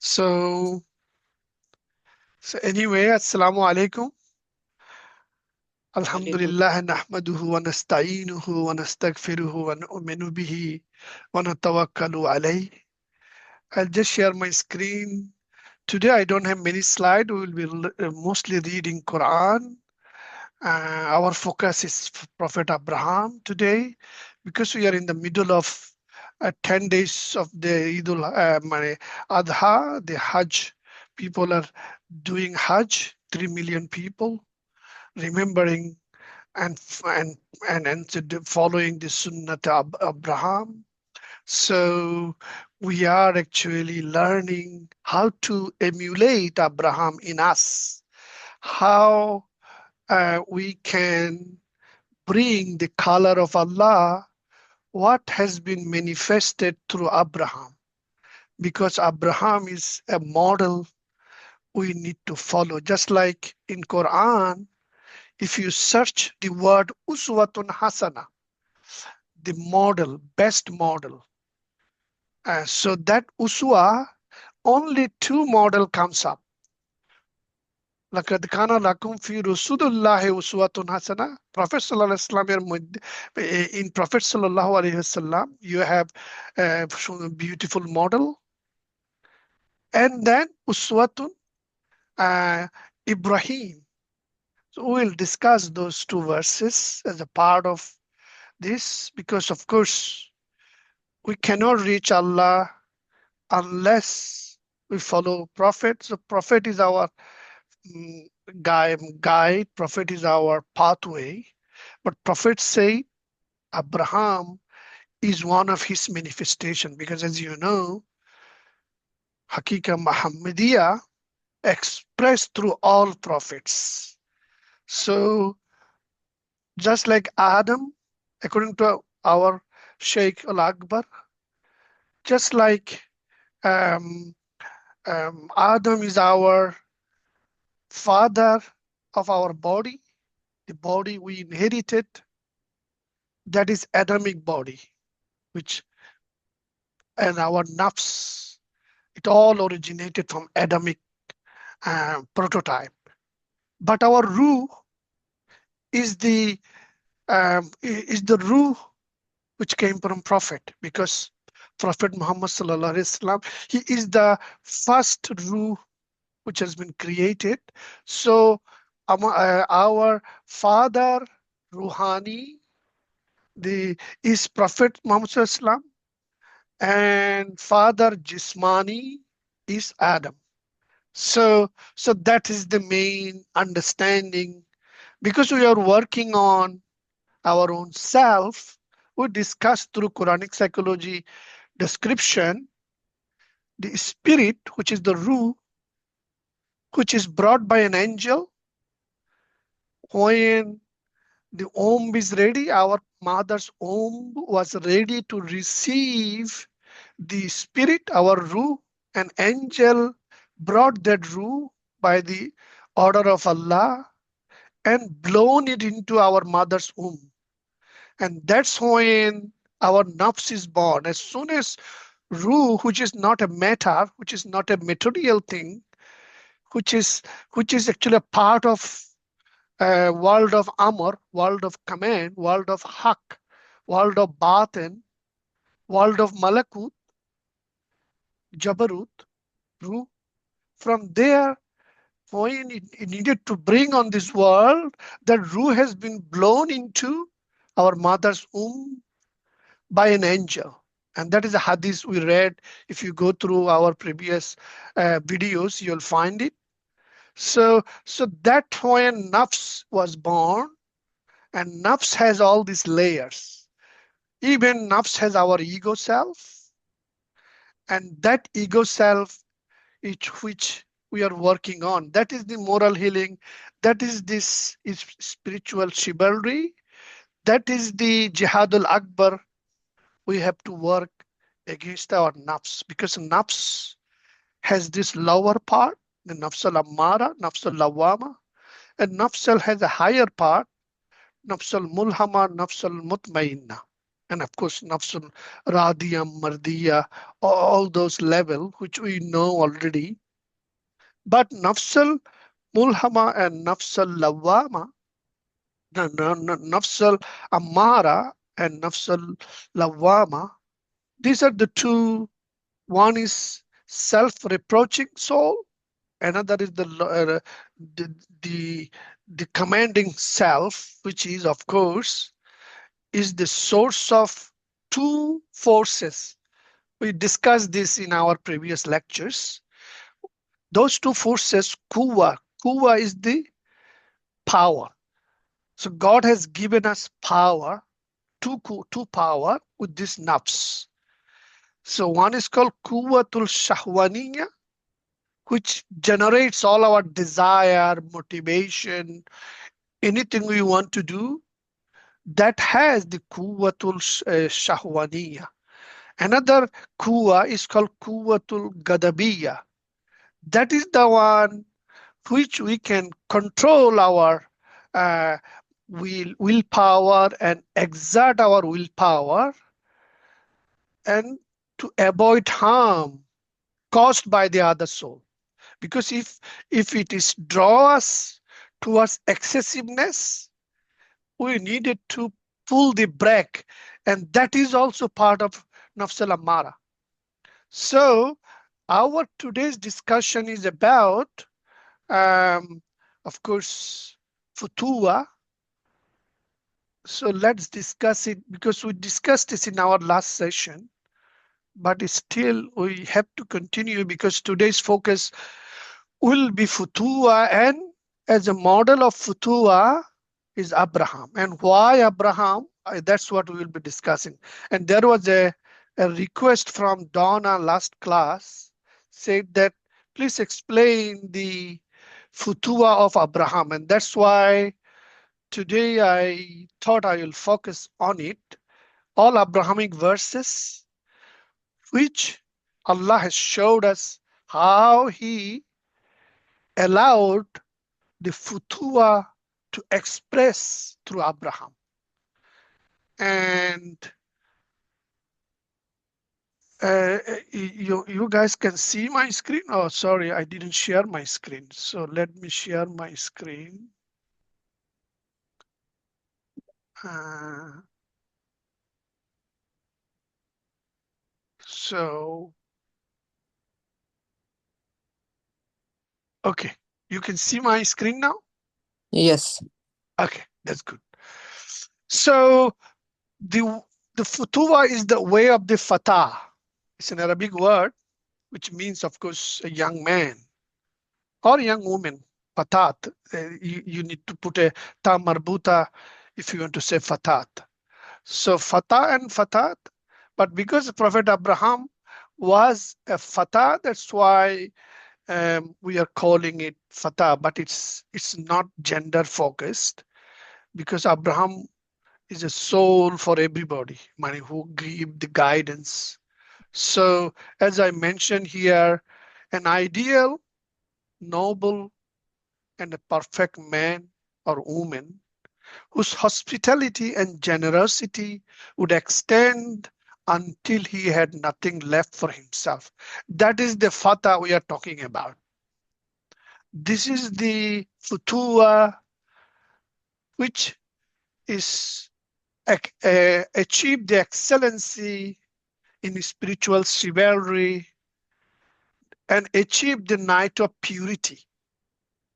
So, so anyway, Assalamu alaikum. Walaikum. Alhamdulillah, nahmaduhu wa nasta'inuhu wa nastaghfiruhu wa nu'minu bihi wa natawakkalu alayh. I'll just share my screen. Today I don't have many slides. We will be mostly reading Quran. Our focus is Prophet Abraham today because we are in the middle of 10 days of the Eid al Adha, the Hajj. People are doing Hajj, 3 million people, remembering and following the Sunnah of Abraham. So we are actually learning how to emulate Abraham in us, how we can bring the color of Allah, what has been manifested through Abraham. Because Abraham is a model we need to follow. Just like in Quran, if you search the word Uswatun Hasana, the model, best model. So that Uswa, only two model comes up. لَقَدْ كَانَ لَكُمْ فِي رُسُولِ اللَّهِ أُسْوَةٌ حَسَنَةٌ Prophet sallallahu alaihi wasallam, in Prophet sallallahu alaihi wasallam, you have shown a beautiful model, and then Uswatun Ibrahim. So we'll discuss those two verses as a part of this, because of course we cannot reach Allah unless we follow Prophet. So Prophet is our mm, guide, Prophet is our pathway. But Prophet say Abraham is one of his manifestation, because as you know, Hakika Muhammadiyah expressed through all prophets. So just like Adam, according to our Sheikh Al Akbar, just like um, Adam is our father of our body, the body we inherited, that is Adamic body, which and our nafs, it all originated from Adamic prototype. But our ruh is the ruh which came from Prophet, because Prophet Muhammad sallallahu alaihi wasallam, he is the first ruh which has been created. So our father Ruhani, the is Prophet Muhammad sallallahu alaihi wasallam, and father Jismani is Adam. So that is the main understanding. Because we are working on our own self, we discuss through Quranic psychology description the spirit, which is the ruh, which is brought by an angel. When the womb is ready, our mother's womb was ready to receive the spirit, our ruh. An angel brought that ruh by the order of Allah and blown it into our mother's womb. And that's when our nafs is born. As soon as ruh, which is not a matter, which is not a material thing, which is actually a part of world of amr, world of command, world of haq, world of batin, world of malakut, jabarut, ruh. From there, when it needed to bring on this world, that ruh has been blown into our mother's womb by an angel. And that is a hadith we read. If you go through our previous videos, you'll find it. So that when nafs was born, and nafs has all these layers. Even nafs has our ego self, and that ego self is which we are working on. That is the moral healing. That is this is spiritual chivalry. That is the jihad al akbar. We have to work against our nafs, because nafs has this lower part, the nafs al ammara, nafs al lawama, and nafs has a higher part, nafs al mulhama, nafs al mutmainna. And of course, nafsul radiya, mardiya, all those level which we know already. But nafsul mulhama and nafsul lawama, nafsul amara and nafsul lawama, these are the two. One is self-reproaching soul. Another is the, the the commanding self, which is of course is the source of two forces. We discussed this in our previous lectures. Those two forces, kuwa is the power. So God has given us power, two power with this nafs. So one is called kuwatul shahwaniya, which generates all our desire, motivation, anything we want to do. That has the kuwatul shahwaniya. Another kuwa is called kuwatul gadabiya. That is the one which we can control our uh, willpower and exert our willpower and to avoid harm caused by the other soul. Because if it is draw us towards excessiveness, we needed to pull the brake, and that is also part of nafs al-ammara. So our today's discussion is about, of course, Futuwwah. So let's discuss it because we discussed this in our last session, but still we have to continue because today's focus will be Futuwwah, and as a model of Futuwwah is Abraham. And why Abraham? That's what we will be discussing. And there was a request from Donna last class, said that please explain the Futuwwah of Abraham. And that's why today I thought I will focus on it. All Abrahamic verses, which Allah has showed us how He allowed the Futuwwah to express through Abraham. And you guys can see my screen. Oh, sorry, I didn't share my screen. So let me share my screen. So, okay, you can see my screen now? Yes. Okay, that's good. So the Futuwwah is the way of the fatah. It's an Arabic word, which means, of course, a young man or young woman. Fatat. You need to put a ta marbuta if you want to say fatat. So fatah and fatat. But because Prophet Abraham was a fatah, that's why we are calling it fatah. But it's not gender focused because Abraham is a soul for everybody, money who give the guidance. So as I mentioned here, an ideal, noble, and a perfect man or woman whose hospitality and generosity would extend until he had nothing left for himself. That is the fatah we are talking about. This is the futuwwah, which is achieve the excellency in spiritual chivalry and achieve the night of purity.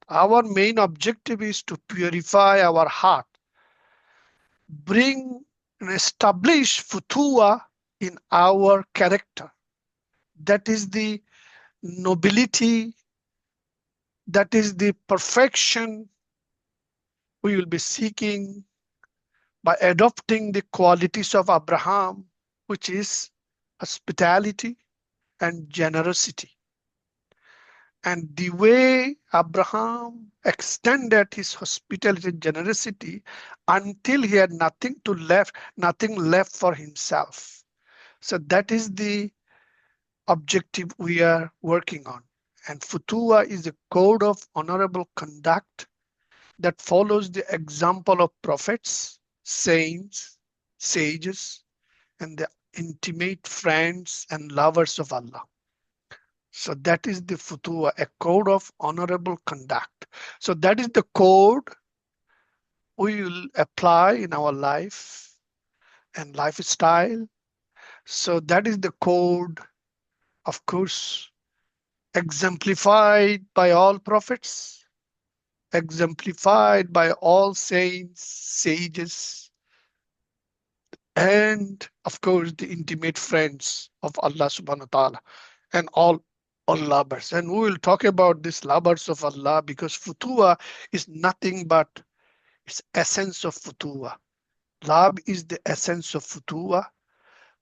Our main objective is to purify our heart, bring and establish futuwwah in our character. That is the nobility, that is the perfection we will be seeking by adopting the qualities of Abraham, which is hospitality and generosity. And the way Abraham extended his hospitality and generosity until he had nothing left for himself. So that is the objective we are working on. And Futuwwah is a code of honorable conduct that follows the example of prophets, saints, sages, and the intimate friends and lovers of Allah. So that is the Futuwwah, a code of honorable conduct. So that is the code we will apply in our life and lifestyle. So that is the code, of course, exemplified by all prophets, exemplified by all saints, sages, and of course the intimate friends of Allah subhanahu wa ta'ala and all lovers. And we will talk about these lovers of Allah because Futuwwah is nothing but its essence of Futuwwah. Love is the essence of Futuwwah.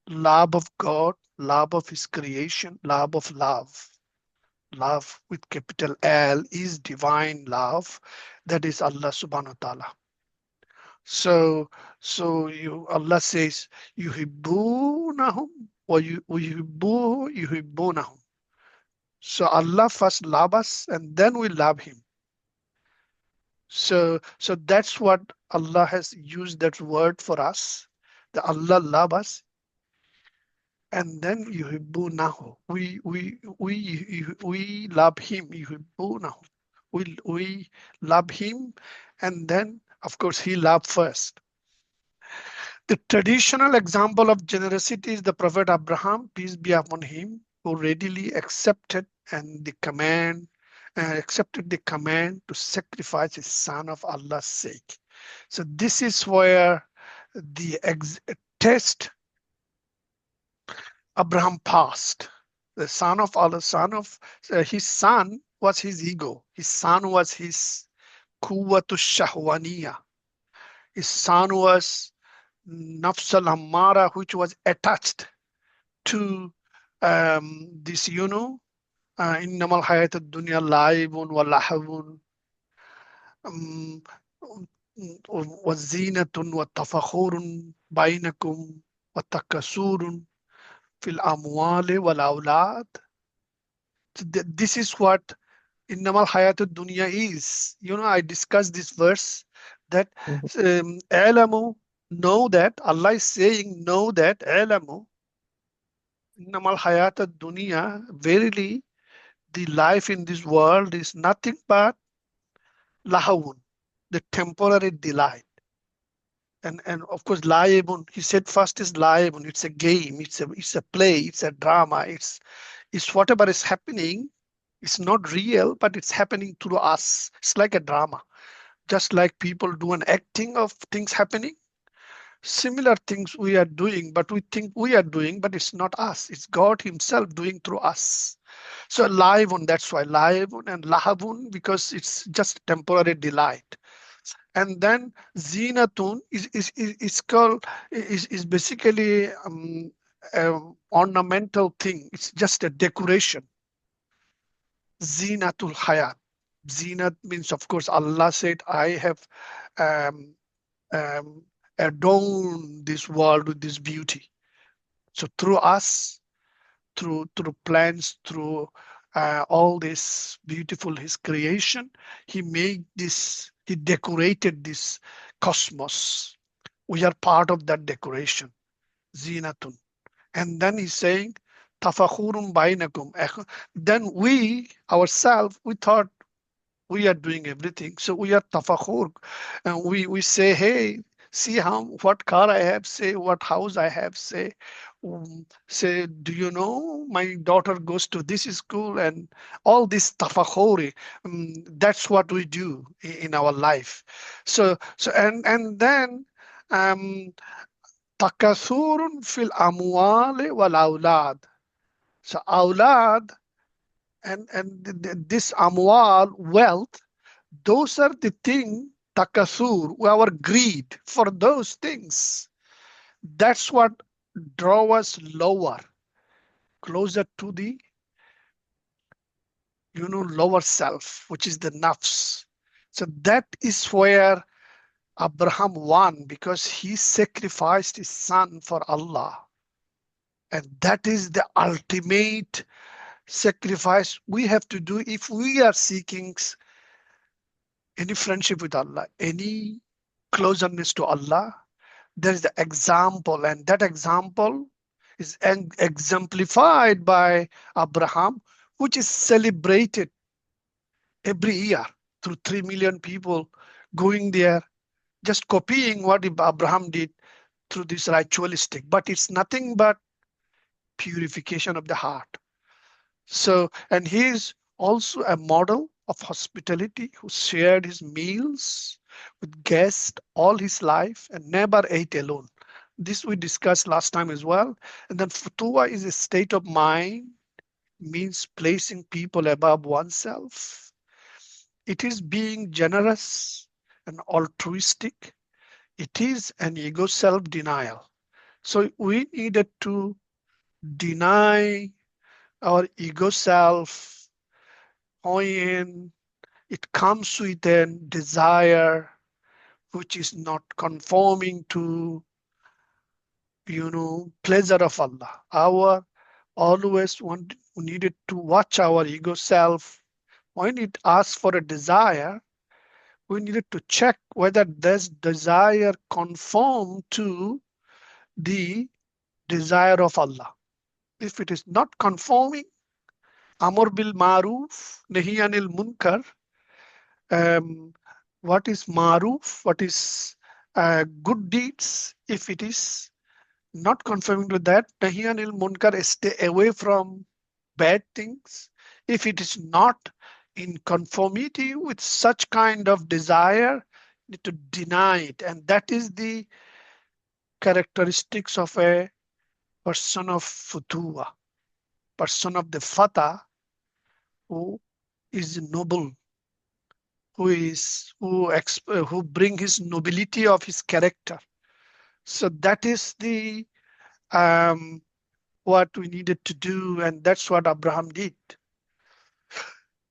Love of God, love of His creation, love of love. Love with capital L is divine love. That is Allah subhanahu wa ta'ala. So Allah says, yuhibbunahum wa yuhibbunahum. So Allah first love us and then we love Him. So that's what Allah has used that word for us. That Allah love us and then yuhibbunahu. We love Him. Yuhibbunahu. We love Him and then of course He loved first. The traditional example of generosity is the Prophet Abraham, peace be upon him, who readily accepted the command to sacrifice his son of Allah's sake. So this is where the test Abraham passed. The son of Allah, his son was his ego. His son was his quwwatu shahwaniya. His son was Nafs al Ammara, which was attached to this, innamal hayat ad-dunya la'ibun wa lahavun wa zinatun wa tafakhurun bainakum wa takasurun fil amwali wal awlad. This is what innamal hayat ad-dunya is. I discussed this verse that alamu, know that Allah is saying, know that alamu innamal hayata dunya, verily the life in this world is nothing but lahawun, the temporary delight. And of course laibun, he said first is laibun, it's a game, it's a play, it's a drama, it's whatever is happening, it's not real, but it's happening through us. It's like a drama. Just like people do an acting of things happening. Similar things we are doing, but we think we are doing, but it's not us. It's God Himself doing through us. So laivun, that's why laivun and lahavun, because it's just temporary delight. And then zinatun is basically ornamental thing. It's just a decoration. Zinatul hayat. Zinat means, of course, Allah said, I have adorn this world with this beauty. So through us, through plants, through all this beautiful His creation, He made this, He decorated this cosmos. We are part of that decoration, zinatun. And then He's saying, tafakhurun bainakum. Then we ourselves, we thought we are doing everything. So we are tafakhur. And we say, hey, see what car I have, say what house I have, say, do you know my daughter goes to this school, and all this tafakhuri. That's what we do in our life. So and then takasurun fil amwali wal awlad. So awlad and this amwal, wealth, those are the things, takasur, our greed for those things. That's what draw us lower, closer to the, lower self, which is the nafs. So that is where Abraham won, because he sacrificed his son for Allah. And that is the ultimate sacrifice we have to do if we are seeking any friendship with Allah, any closeness to Allah. there is the example, and that example is exemplified by Abraham, which is celebrated every year through 3 million people going there, just copying what Abraham did through this ritualistic. But it's nothing but purification of the heart. So, and he is also a model of hospitality who shared his meals with guests all his life and never ate alone. This we discussed last time as well. And then Futuwwah is a state of mind, means placing people above oneself. It is being generous and altruistic. It is an ego self-denial. So we needed to deny our ego self when it comes with a desire which is not conforming to, pleasure of Allah. Our always needed to watch our ego self. When it asks for a desire, we needed to check whether this desire conform to the desire of Allah. If it is not conforming, Amr bil Maruf, Nahi anil Munkar, um, what is Maruf, what is good deeds, if it is not conforming to that, Nahi anil Munkar, stay away from bad things. If it is not in conformity with such kind of desire, you need to deny it. And that is the characteristics of a person of Futuwwah, person of the Fatah, who is noble, who bring his nobility of his character. So that is the what we needed to do, and that's what Abraham did.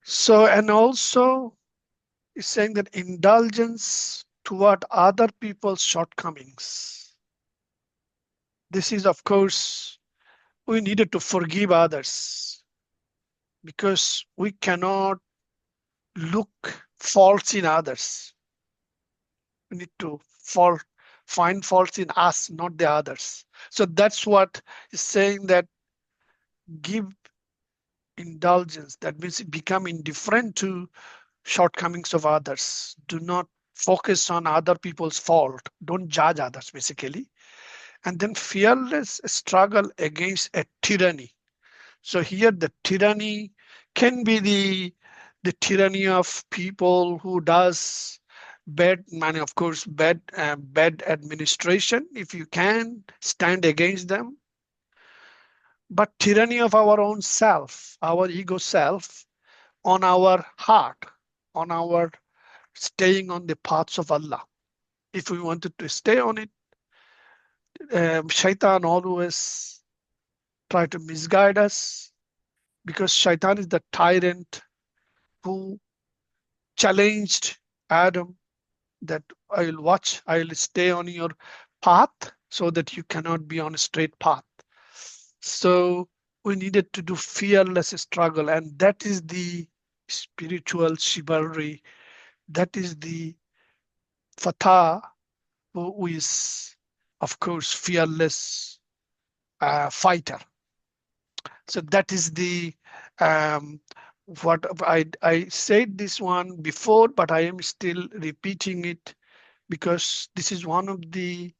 So, and also is saying that indulgence toward other people's shortcomings. This is, of course, we needed to forgive others because we cannot look faults in others. We need to find faults in us, not the others. So that's what is saying, that give indulgence. That means become indifferent to shortcomings of others. Do not focus on other people's fault. Don't judge others, basically. And then fearless struggle against a tyranny. So here the tyranny can be the tyranny of people who does bad money, of course, bad administration. If you can stand against them, but tyranny of our own self, our ego self, on our heart, on our staying on the paths of Allah. If we wanted to stay on it, shaitan always try to misguide us, because shaitan is the tyrant who challenged Adam that I will stay on your path so that you cannot be on a straight path. So we needed to do fearless struggle, and that is the spiritual chivalry. That is the fatah, who is, of course, fearless fighter. So that is the what I said this one before, but I am still repeating it because this is one of the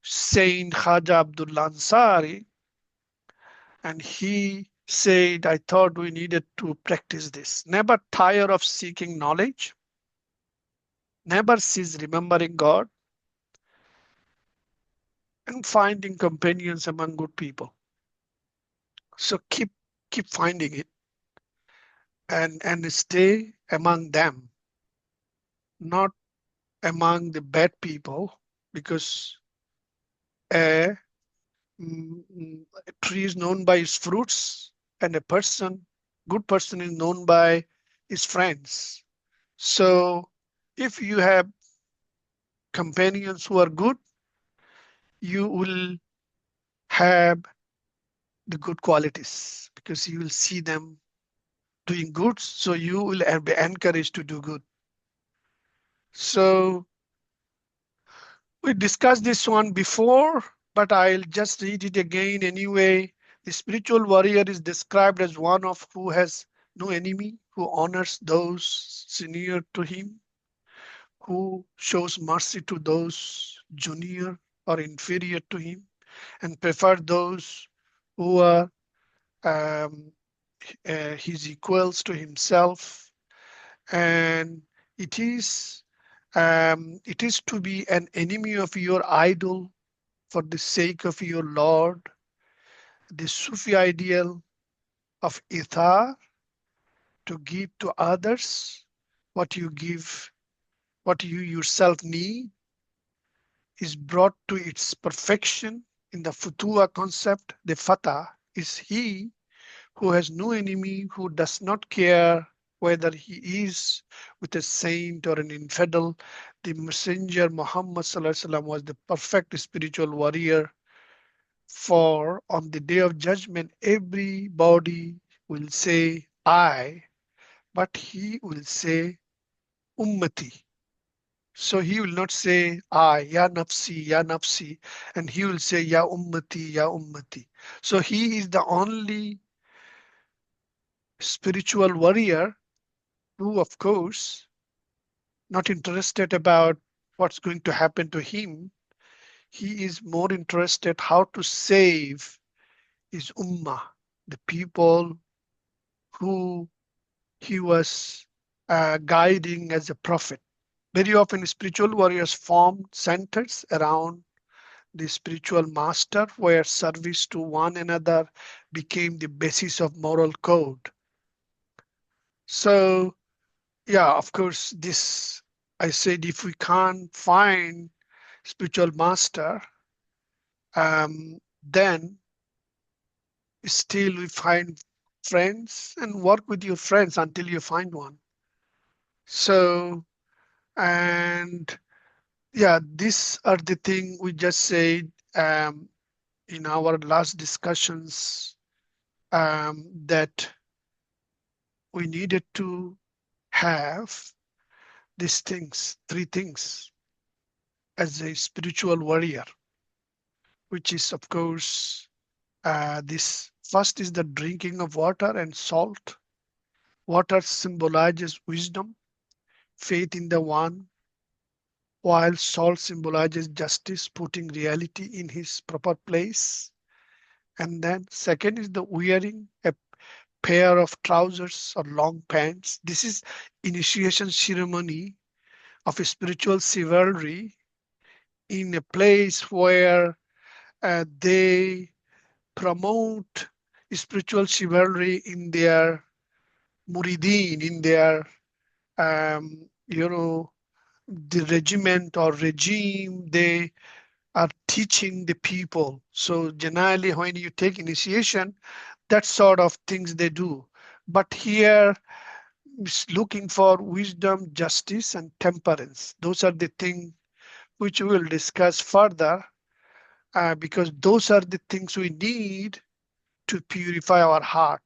Saint Khaja Abdullah Ansari, and he said, I thought we needed to practice this. Never tire of seeking knowledge, never cease remembering God, and finding companions among good people. So keep finding it, and stay among them, not among the bad people, because a, a tree is known by its fruits, and a good person is known by his friends. So if you have companions who are good, you will have the good qualities because you will see them doing good. So you will be encouraged to do good. So We discussed this one before, but I'll just read it again anyway. The spiritual warrior is described as one of who has no enemy, who honors those senior to him, who shows mercy to those junior or inferior to him, and prefer those who are um, his equals to himself. And it is to be an enemy of your idol for the sake of your Lord. The Sufi ideal of ithar, to give to others what you give, what you yourself need, is brought to its perfection in the Futuwwah concept. The Fatah is he who has no enemy, who does not care whether he is with a saint or an infidel. The Messenger Muhammad SAW was the perfect spiritual warrior, for on the day of judgment, everybody will say, I, but he will say, Ummati. So he will not say, I, Ya Nafsi, and he will say, Ya Ummati, Ya Ummati. So he is the only spiritual warrior who, of course, not interested about what's going to happen to him. He is more interested how to save his ummah, the people who he was guiding as a prophet. Very often, spiritual warriors formed centers around the spiritual master, where service to one another became the basis of moral code. So, yeah, of course, this I said if we can't find spiritual master, then still we find friends and work with your friends until you find one. So, and yeah, these are the thing we just said in our last discussions, that we needed to have these things, three things, as a spiritual warrior, which is, of course, this first is the drinking of water and salt. Water symbolizes wisdom, faith in the one, while salt symbolizes justice, putting reality in his proper place. And then second is the wearing a pair of trousers or long pants. This is initiation ceremony of a spiritual chivalry in a place where they promote spiritual chivalry in their muridin, in their the regiment or regime they are teaching the people. So generally when you take initiation, that sort of things they do. But here is looking for wisdom, justice, and temperance. Those are the things which we will discuss further, because those are the things we need to purify our heart.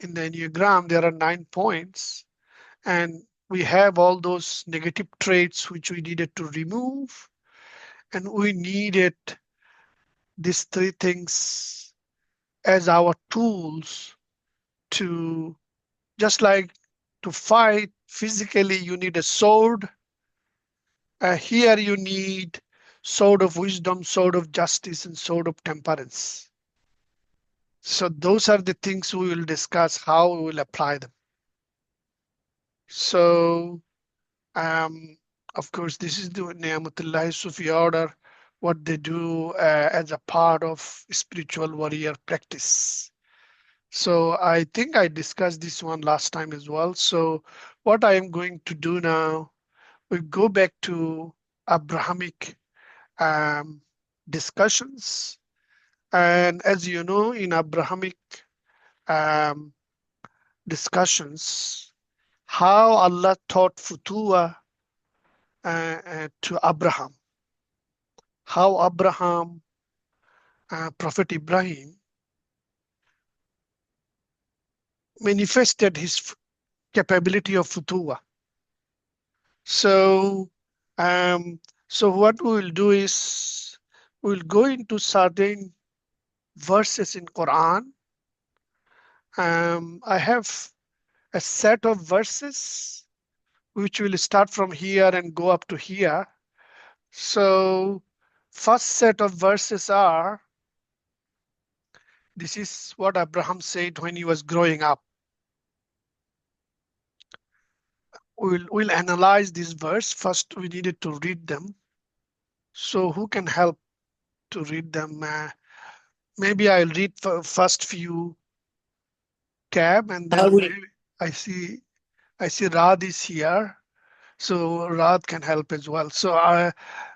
In the Enneagram, there are 9 points, and we have all those negative traits which we needed to remove, and we needed these 3 things as our tools to, just like to fight physically, you need a sword. Here you need sword of wisdom, sword of justice, and sword of temperance. So those are the things we will discuss how we will apply them. So, of course, this is the Ni'amatullahi Sufi order, what they do as a part of spiritual warrior practice. So I think I discussed this one last time as well. So what I am going to do now, we go back to Abrahamic discussions. And as you know, in Abrahamic um, discussions, how Allah taught Futuwwah to Abraham, how Abraham, Prophet Ibrahim, manifested his capability of Futuwwah. So, So what we will do is we will go into certain verses in Quran. I have a set of verses which will start from here and go up to here. So first set of verses are, this is what Abraham said when he was growing up. We'll analyze this verse. First, we needed to read them. So who can help to read them? Maybe I'll read first few tab, and I then will. maybe I see Rad is here. So Rad can help as well. So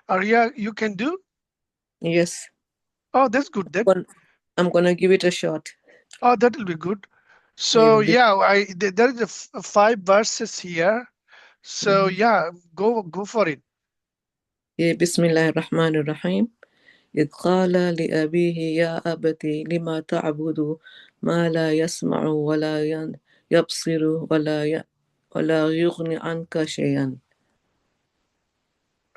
Arya, you can do? Yes. Oh, that's good then. I'm gonna give it a shot. Oh, that will be good. Yeah. So yeah, there is five verses here. So Mhm. yeah, go for it. Yeah, Bismillah ar-Rahman ar-Rahim. إذ قال لأبيه يا أبت لما تعبد ما لا يسمع ولا يبصر ولا يغني عنك شيئا.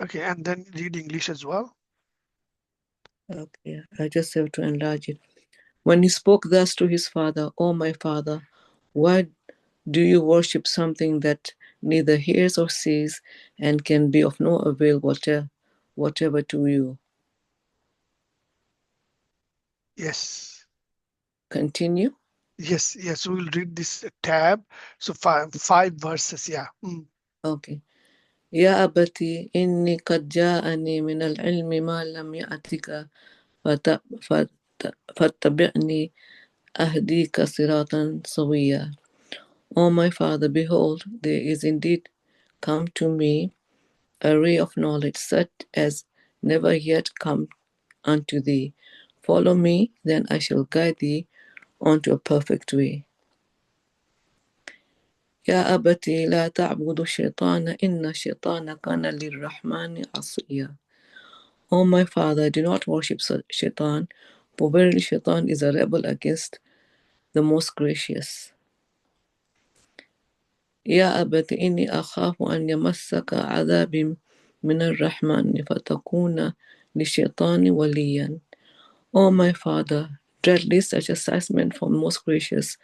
Okay, and then read English as well. Okay, I just have to enlarge it. When he spoke thus to his father, O my father, why do you worship something that neither hears or sees and can be of no avail whatever to you? Yes. Continue. Yes, we'll read this tab. So five verses, yeah. Okay. يا أبتي إني قد جاءني من العلم ما لم يأتك فاتبعني أهديك صراطا سويا. O my father, behold, there is indeed come to me a ray of knowledge such as never yet come unto thee. Follow me, then I shall guide thee onto a perfect way. يا أبتي لا تعبد الشيطان إن الشيطان كان للرحمن عصيا. O my father, do not worship Shaitan, for verily Shaitan is a rebel against the most gracious. يا أبت إني أخاف أن يمسك عذاب من الرحمن فتكون للشيطان وليا. O my father, dread lest a chastisement from most gracious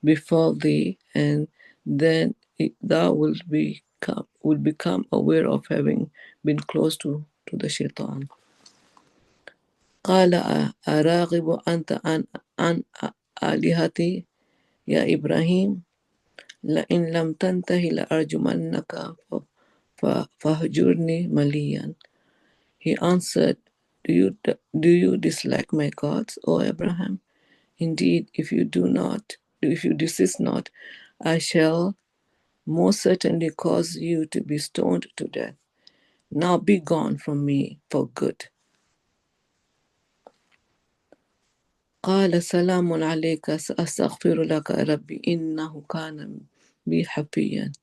befall thee, and then thou will become aware of having been close to the shaitan. قال أراغب أنت عن آلهتي يا إبراهيم لئن لم تنته لأرجمنك فاهجرني مليا. He answered, do you dislike my gods, O Abraham? Indeed, if you desist not, I shall most certainly cause you to be stoned to death. Now be gone from me for good. قال سلام عليك سأستغفر لك ربي إنه كان بي حفيا.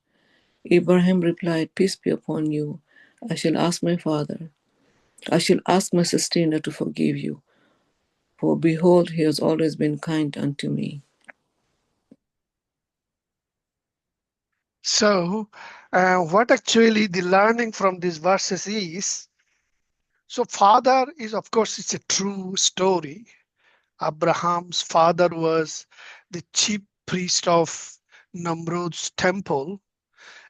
Ibrahim replied, peace be upon you. I shall ask my sustainer to forgive you, for behold, he has always been kind unto me. So what actually the learning from these verses is, so father is, of course, it's a true story. Abraham's father was the chief priest of Namrud's temple,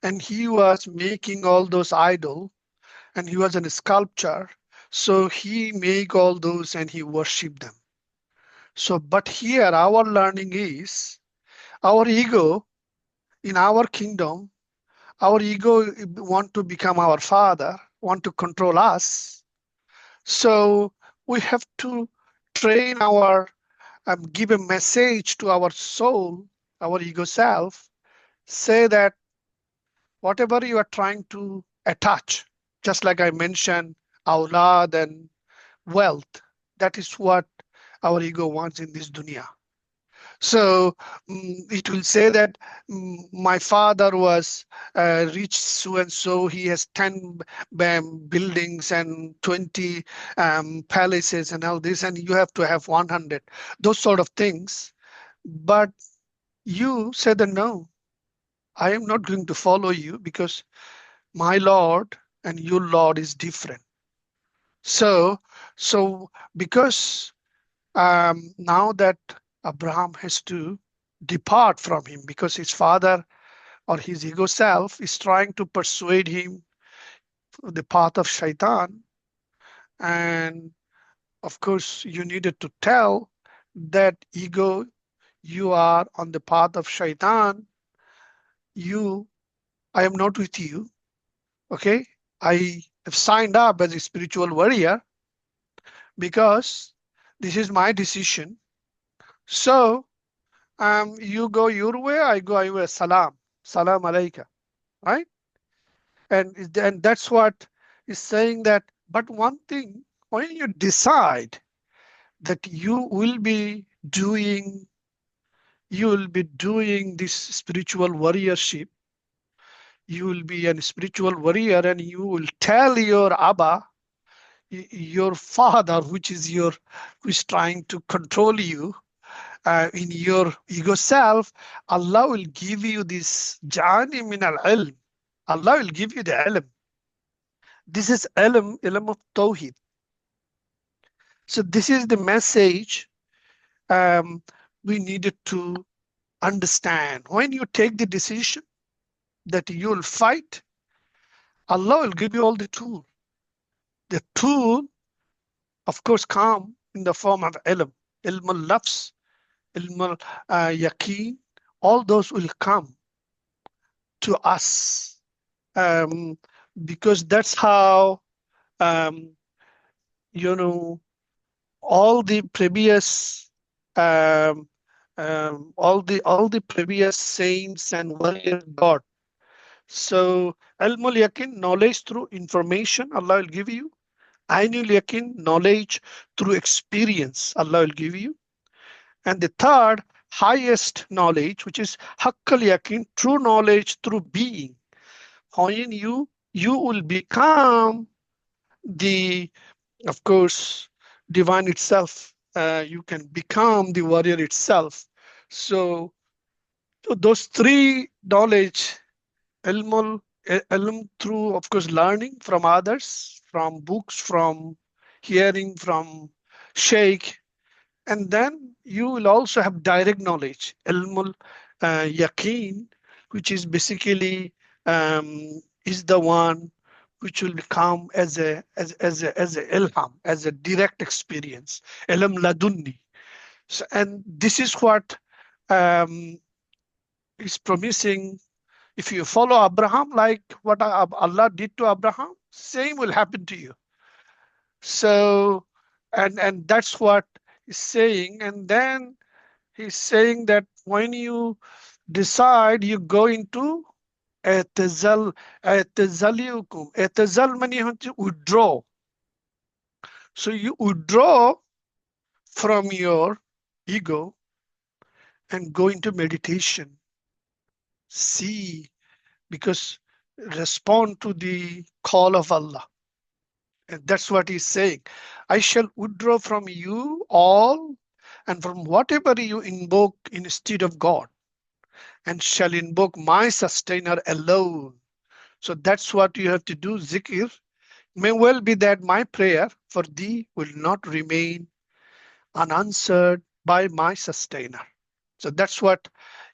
and he was making all those idols, and he was a sculptor. So he make all those and he worship them. So, but here our learning is our ego in our kingdom, our ego want to become our father, want to control us. So we have to train our, give a message to our soul, our ego self, say that whatever you are trying to attach, just like I mentioned, aulad and wealth, that is what our ego wants in this dunya. So it will say that my father was rich so and so. He has 10 buildings and 20 palaces and all this, and you have to have 100. Those sort of things. But you said that no, I am not going to follow you because my Lord and your Lord is different. So, because now that Abraham has to depart from him because his father or his ego self is trying to persuade him to the path of shaitan. And of course, you needed to tell that ego, you are on the path of shaitan. I am not with you. Okay. I have signed up as a spiritual warrior because this is my decision. So you go your way, I go your way. Salam alaikum, right? And that's what is saying that. But one thing, when you decide that you will be doing this spiritual warriorship, you will be a spiritual warrior, and you will tell your Abba, your father, who is trying to control you, in your ego self, Allah will give you this jani min al-ilm. Allah will give you the ilm. This is ilm of Tawheed. So this is the message um, we needed to understand. When you take the decision that you will fight, Allah will give you all the tool. The tool, of course, come in the form of ilm, ilm al-nafs, ilm al-yaqeen. All those will come to us, um, because that's how um, you know all the previous all the previous saints and warriors got. So ilmul yakin, knowledge through information, Allah will give you. Ainul yakin, knowledge through experience, Allah will give you. And the third highest knowledge, which is haqqal yakin, true knowledge through being. When you will become the, of course, divine itself. You can become the warrior itself. So, those three knowledge, ilm through, of course, learning from others, from books, from hearing from sheikh, and then you will also have direct knowledge, ilmul yaqeen, which is basically is the one which will come as a ilham, as a direct experience, ilm ladunni. So, and this is what um, is promising. If you follow Abraham, like what Allah did to Abraham, same will happen to you. So, and that's what he's saying. And then he's saying that when you decide, you go into etazal, etazaliukum. Etazal means withdraw. So you withdraw from your ego and go into meditation. See, because respond to the call of Allah. And that's what he's saying. I shall withdraw from you all and from whatever you invoke instead of God, and shall invoke my sustainer alone. So that's what you have to do, zikr. May well be that my prayer for thee will not remain unanswered by my sustainer. So that's what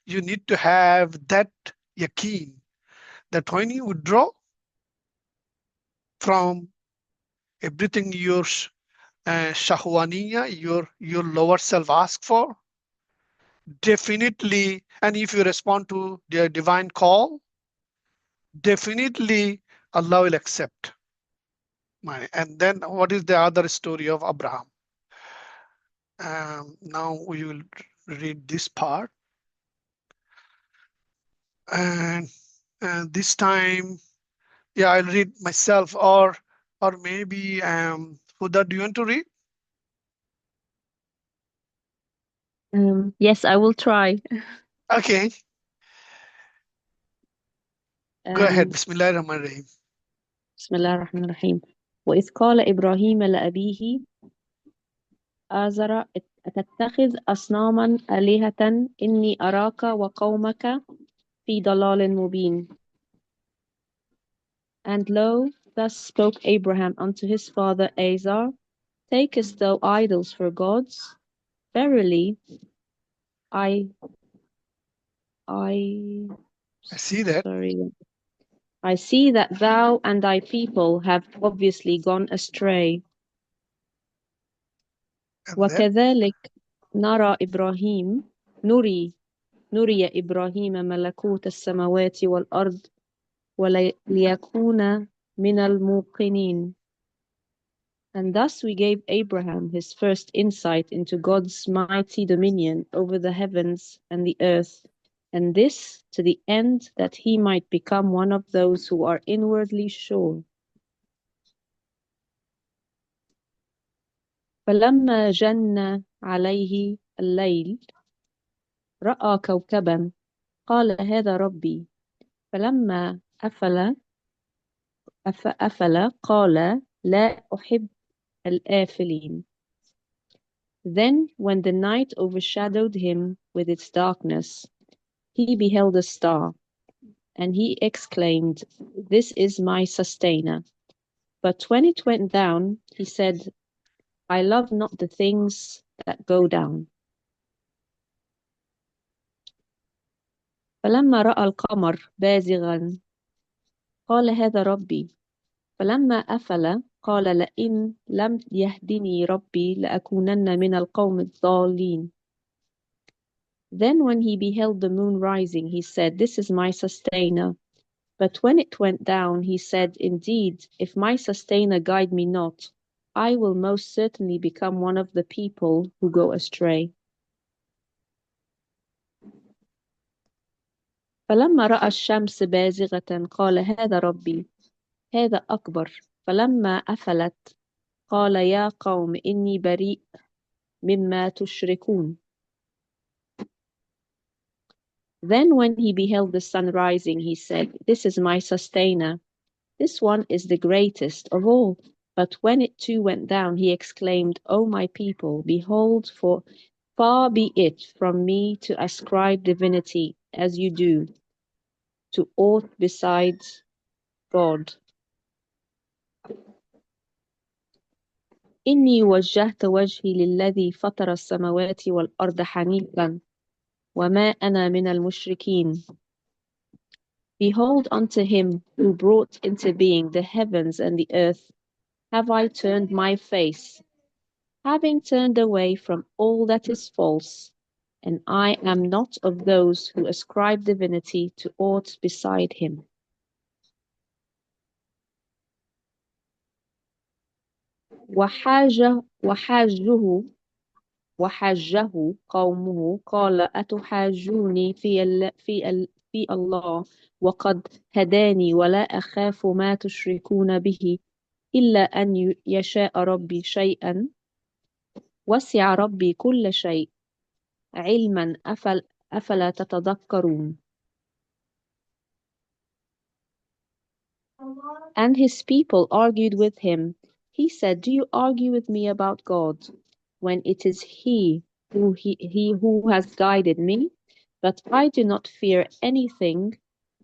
you need to have, that yaqeen, that when you withdraw from everything your shahwaniya, your lower self asks for, definitely, and if you respond to their divine call, definitely Allah will accept. And then what is the other story of Abraham? Now we will read this part. And this time, yeah, I'll read myself, or maybe Huda, do you want to read? Yes, I will try. Okay, go ahead. Um, Bismillah ar-Rahman ar-Rahim. بسم الله الرحمن الرحيم. وإذ قال إبراهيم لأبيه آزر أتتخذ أصناما آلهة إني أراك وقومك في ضلال مبين. And lo, Thus spoke Abraham unto his father Azar, Takest thou idols for gods? Verily, I see that. I see that thou and thy people have obviously gone astray. And then وكذلك نرى إبراهيم نري إبراهيم ملكوت السماوات والأرض وليكون من الموقنين. And thus we gave Abraham his first insight into God's mighty dominion over the heavens and the earth, and this to the end that he might become one of those who are inwardly sure. فلما جن عليه الليل رأى كوكبا قال هذا ربي فلما أفل قال لا أحب الآفلين. Then when the night overshadowed him with its darkness, he beheld a star, and he exclaimed, This is my sustainer. But when it went down, he said, I love not the things that go down. فلما رأى القمر بازغا قال هذا ربي فلما أفل قال لئن لم يهدني ربي لأكونن من القوم الضالين. Then when he beheld the moon rising, he said, This is my sustainer. But when it went down, he said, Indeed, if my sustainer guide me not, I will most certainly become one of the people who go astray. فلما رأى الشمس بازغة قال هذا ربي هذا أكبر فلما أفلت قال يا قوم إني بريء مما تشركون. Then when he beheld the sun rising, he said, This is my sustainer. This one is the greatest of all. But when it too went down, he exclaimed, O my people, behold, for far be it from me to ascribe divinity, as you do, to aught besides God. إني وجهت وجهي للذي فطر السماوات والأرض حنيفا وما أنا من المشركين. Behold, unto him who brought into being the heavens and the earth have I turned my face, having turned away from all that is false, and I am not of those who ascribe divinity to aught beside him. وحاجه قومه قال أتحاجوني في الله وقد هداني ولا أخاف ما تشركون به إلا أن يشاء ربي شيئا وسع ربي كل شيء علما أفلا تتذكرون. And his people argued with him. He said, Do you argue with me about God, when it is he who has guided me? But I do not fear anything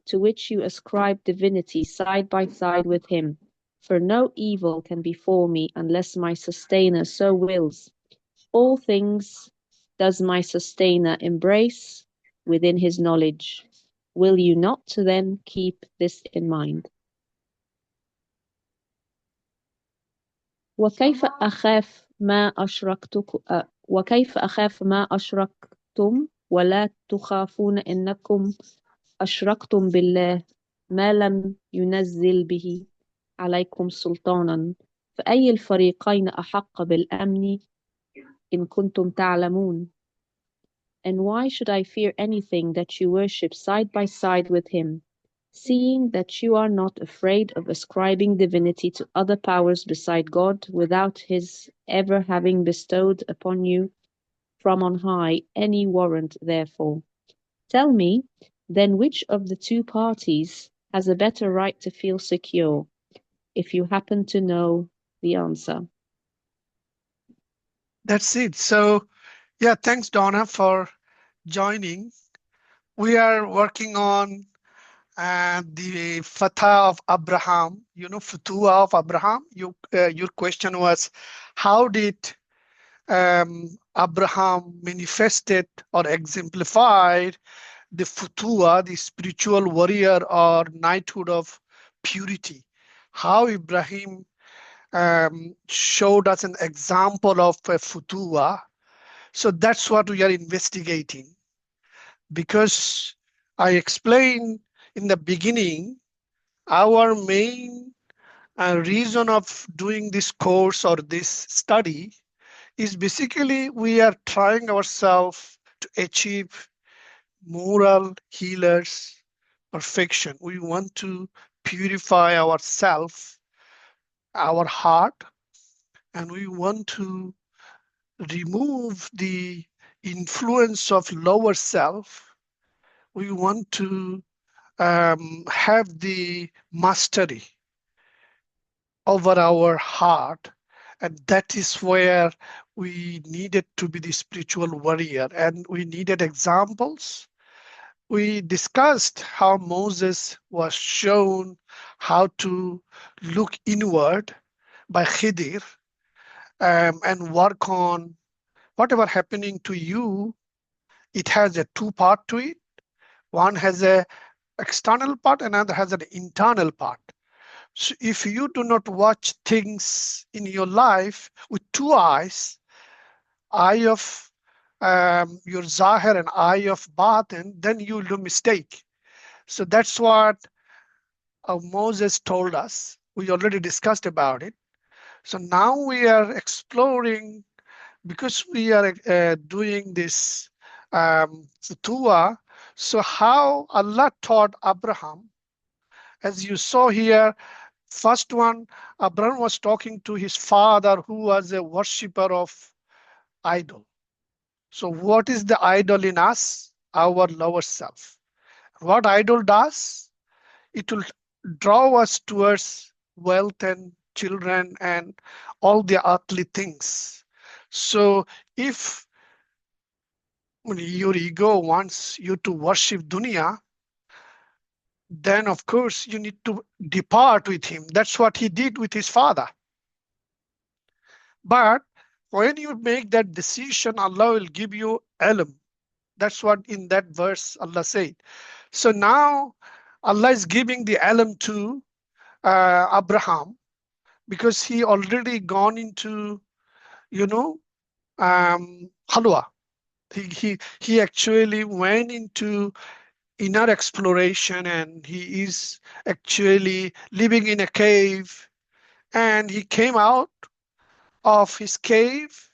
to which you ascribe divinity side by side with him, for no evil can befall me unless my sustainer so wills. All things does my sustainer embrace within his knowledge. Will you not then keep this in mind? وكيف أخاف ما أشركتم ولا تخافون إنكم أشركتم بالله ما لم ينزل به عليكم سلطانا فأي الفريقين أحق بالأمن إن كنتم تعلمون. And why should I fear anything that you worship side by side with him, seeing that you are not afraid of ascribing divinity to other powers beside God without his ever having bestowed upon you from on high any warrant therefor? Tell me, then, which of the two parties has a better right to feel secure, if you happen to know the answer. That's it. So, yeah, thanks, Donna, for joining. We are working on and the Fatah of Abraham, Futuwwah of Abraham. Your question was, how did Abraham manifested or exemplified the Futuwwah, the spiritual warrior or knighthood of purity? How Ibrahim showed us an example of a Futuwwah. So that's what we are investigating, because I explained in the beginning, our main reason of doing this course or this study is basically we are trying ourselves to achieve moral healers perfection. We want to purify ourselves, our heart, and we want to remove the influence of lower self. We want to have the mastery over our heart. And that is where we needed to be the spiritual warrior, and we needed examples. We discussed how Moses was shown how to look inward by Khidir, and work on whatever happening to you. It has a two part to it. One has a external part, another has an internal part. So if you do not watch things in your life with two eyes, eye of your Zahir and eye of Batin, then you will do mistake. So that's what Moses told us. We already discussed about it. So now we are exploring, because we are doing this Futuwwah. So how Allah taught Abraham, as you saw here, first one, Abraham was talking to his father who was a worshipper of idol. So what is the idol in us? Our lower self. What idol does? It will draw us towards wealth and children and all the earthly things. So if your ego wants you to worship dunya, then of course you need to depart with him. That's what he did with his father. But when you make that decision, Allah will give you ilm. That's what in that verse Allah said. So now Allah is giving the ilm to Abraham, because he already gone into, halwa. He actually went into inner exploration, and he is actually living in a cave, and he came out of his cave.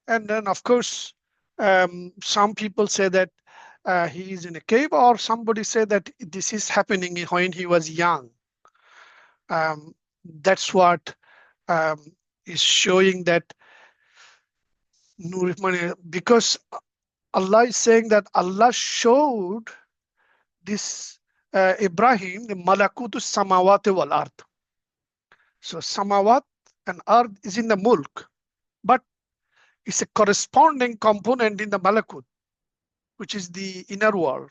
And then of course some people say that he is in a cave, or somebody said that this is happening when he was young. That's what is showing that because Allah is saying that Allah showed this Ibrahim the malakutu samawati wal ard. So samawat and ard is in the mulk, but it's a corresponding component in the malakut, which is the inner world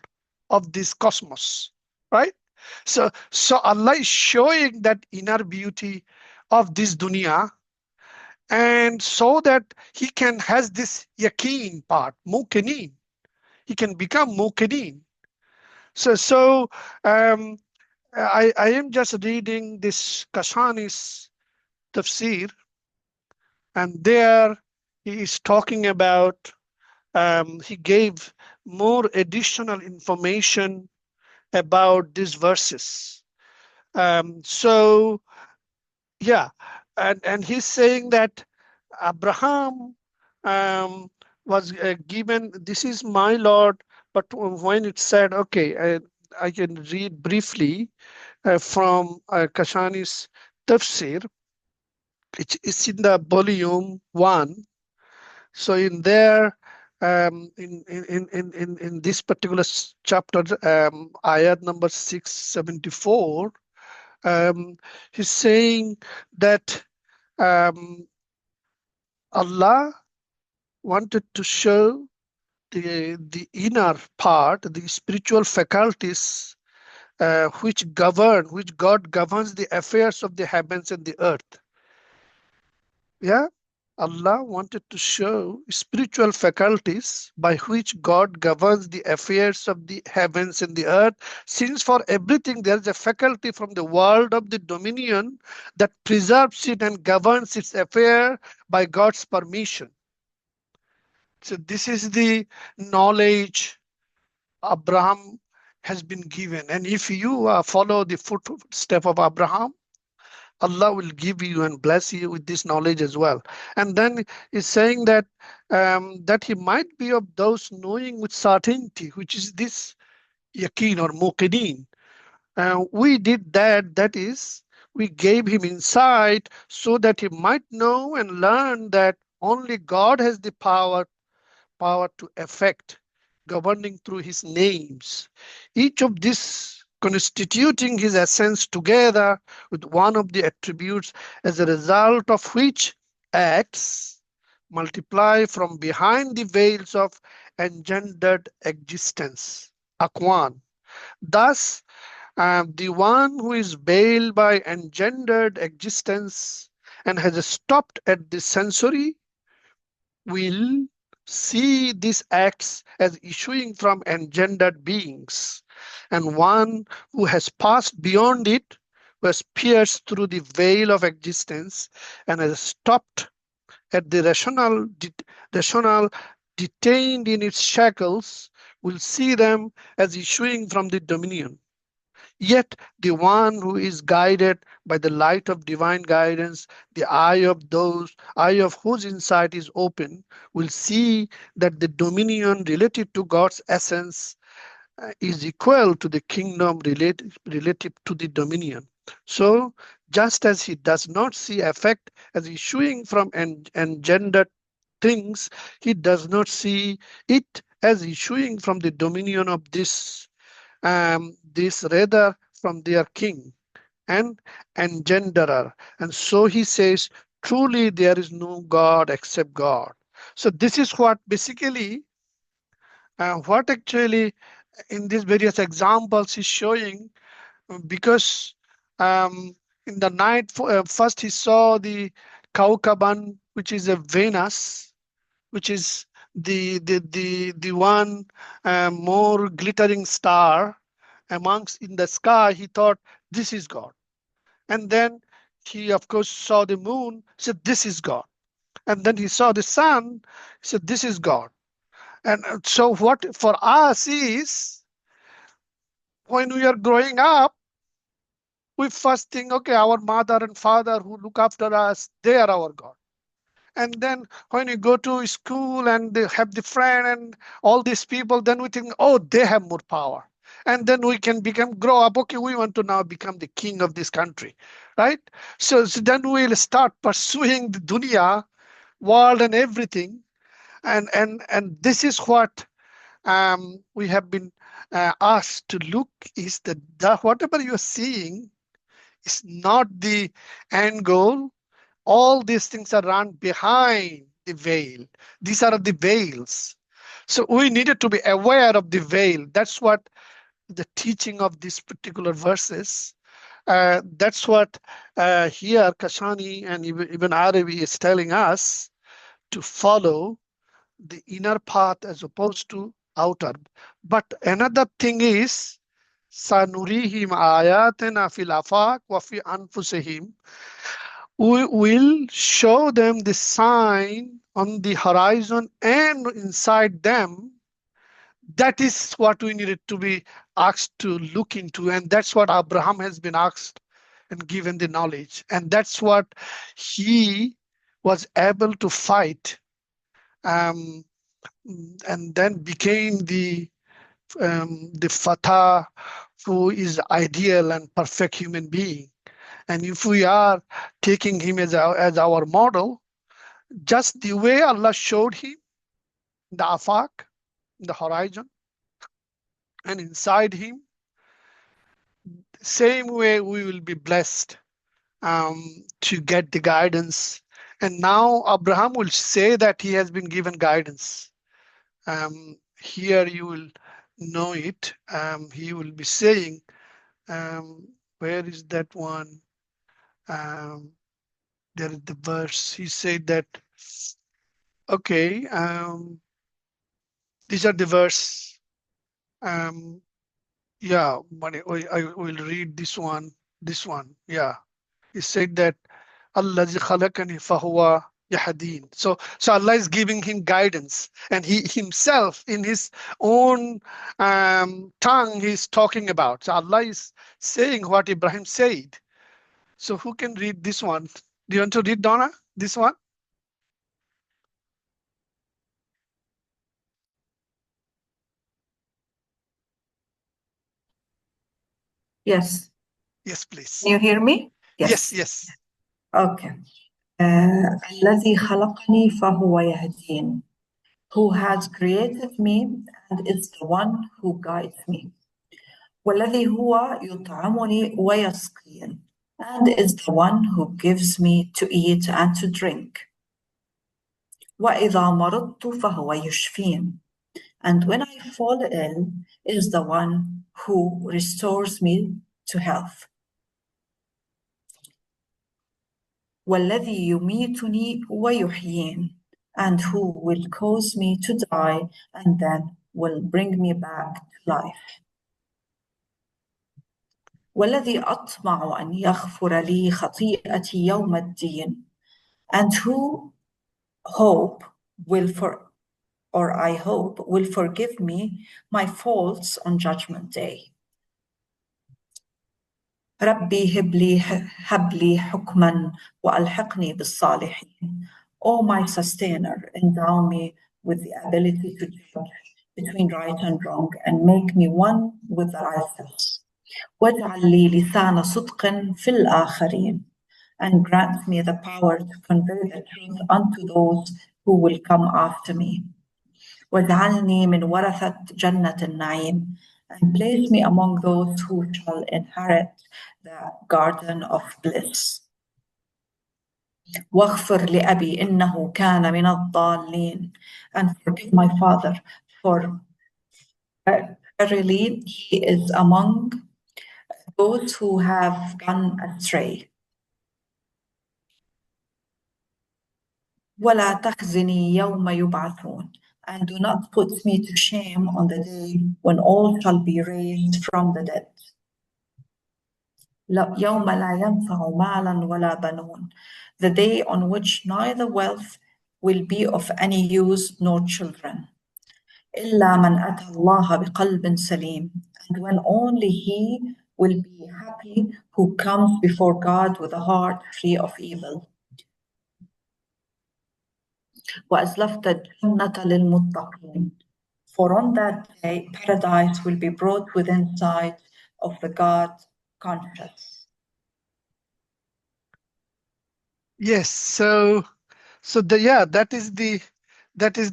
of this cosmos, right? So Allah is showing that inner beauty of this dunya, and so that he can has this yaqeen part, muqinin. He can become muqinin. So I am just reading this Kashani's tafsir, and there he is talking about, he gave more additional information about these verses. So yeah, and he's saying that Abraham was given, this is my Lord, but when it said, okay, I can read briefly from Kashani's tafsir. It's in the volume 1. So in there, in this particular chapter, ayat number 674, he's saying that Allah wanted to show the inner part, the spiritual faculties which God governs the affairs of the heavens and the earth. Yeah, Allah wanted to show spiritual faculties by which God governs the affairs of the heavens and the earth, since for everything there is a faculty from the world of the dominion that preserves it and governs its affair by God's permission. So this is the knowledge Abraham has been given. And if you follow the footstep of Abraham, Allah will give you and bless you with this knowledge as well. And then he's saying that that he might be of those knowing with certainty, which is this yaqeen or muqinin. We did that, that is, we gave him insight so that he might know and learn that only God has the power to effect, governing through his names. Each of these constituting his essence together with one of the attributes, as a result of which acts multiply from behind the veils of engendered existence. Akwan. Thus, the one who is veiled by engendered existence and has stopped at the sensory will see these acts as issuing from engendered beings, and one who has passed beyond it, who has pierced through the veil of existence and has stopped at the rational detained in its shackles, will see them as issuing from the dominion. Yet the one who is guided by the light of divine guidance, the eye of whose insight is open, will see that the dominion related to God's essence is equal to the kingdom relative to the dominion. So just as he does not see effect as issuing from engendered things, he does not see it as issuing from the dominion of this rather from their king and engenderer. And so he says, truly there is no God except God. So this is what basically, what actually in these various examples he's showing, because in the night, first he saw the Kaukaban, which is a Venus, which is the one more glittering star amongst in the sky. He thought this is God, and then he of course saw the moon, said this is God, and then he saw the sun, said this is God. And so what for us is, when we are growing up, we first think, okay, our mother and father who look after us, they are our God. And then when you go to school and they have the friend and all these people, then we think, oh, they have more power. And then we can grow up, okay, we want to now become the king of this country, right? So then we'll start pursuing the dunya, world and everything. And this is what we have been asked to look, is that whatever you're seeing is not the end goal. All these things are run behind the veil. These are the veils. So we needed to be aware of the veil. That's what the teaching of these particular verses. That's what here Kashani and even Arabi is telling us, to follow the inner path as opposed to outer. But another thing is, sanurihim ayatina fil afaq wa fi anfusihim. We will show them the sign on the horizon and inside them. That is what we needed to be asked to look into. And that's what Abraham has been asked and given the knowledge. And that's what he was able to fight, and then became the Fatah, who is ideal and perfect human being. And if we are taking him as our model, just the way Allah showed him the afaq, the horizon, and inside him, same way we will be blessed to get the guidance. And now Abraham will say that he has been given guidance. Here you will know it. He will be saying Where is that one? There is the verse. He said that, okay, these are the verse. Yeah, but I will read this one. This one, yeah. He said that Allah khalaqani fahuwa yahdin. So Allah is giving him guidance, and he himself in his own tongue he's talking about. So Allah is saying what Ibrahim said. So who can read this one? Do you want to read, Donna, this one? Yes. Yes, please. Can you hear me? Yes, yes. Okay. الذي خلقني فهو يهدين. Who has created me and is the one who guides me. والذي هو يطعمني ويسقين. And is the one who gives me to eat and to drink. وإذا مرضت فهو يشفين. And when I fall ill, is the one who restores me to health. والذي يميتني ويحيين. And who will cause me to die and then will bring me back to life. والذي أطمع أن يغفر لي خطيئتي يوم الدين. And who I hope will forgive me my faults on Judgment Day. ربي هب لي حكما وألحقني بالصالحين. O my sustainer, endow me with the ability to judge between right and wrong and make me one with the righteous. واجعل لي لسان صدق في الآخرين. And grant me the power to convey the truth unto those who will come after me. واجعلني من ورثة جنة النعيم. And place me among those who shall inherit the garden of bliss. واغفر لأبي إنه كان من الضالين. And forgive my father, for verily he is among those who have gone astray. ولا تخزني يوم يبعثون. And do not put me to shame on the day when all shall be raised from the dead. يوم لا ينفع مالا ولا بنون. The day on which neither wealth will be of any use nor children. إلا من أتى الله بقلب سليم. And when only he will be happy who comes before God with a heart free of evil. وأزلفت الجنة للمتقين. For on that day, paradise will be brought within sight of the God conscious. Yes. So that is the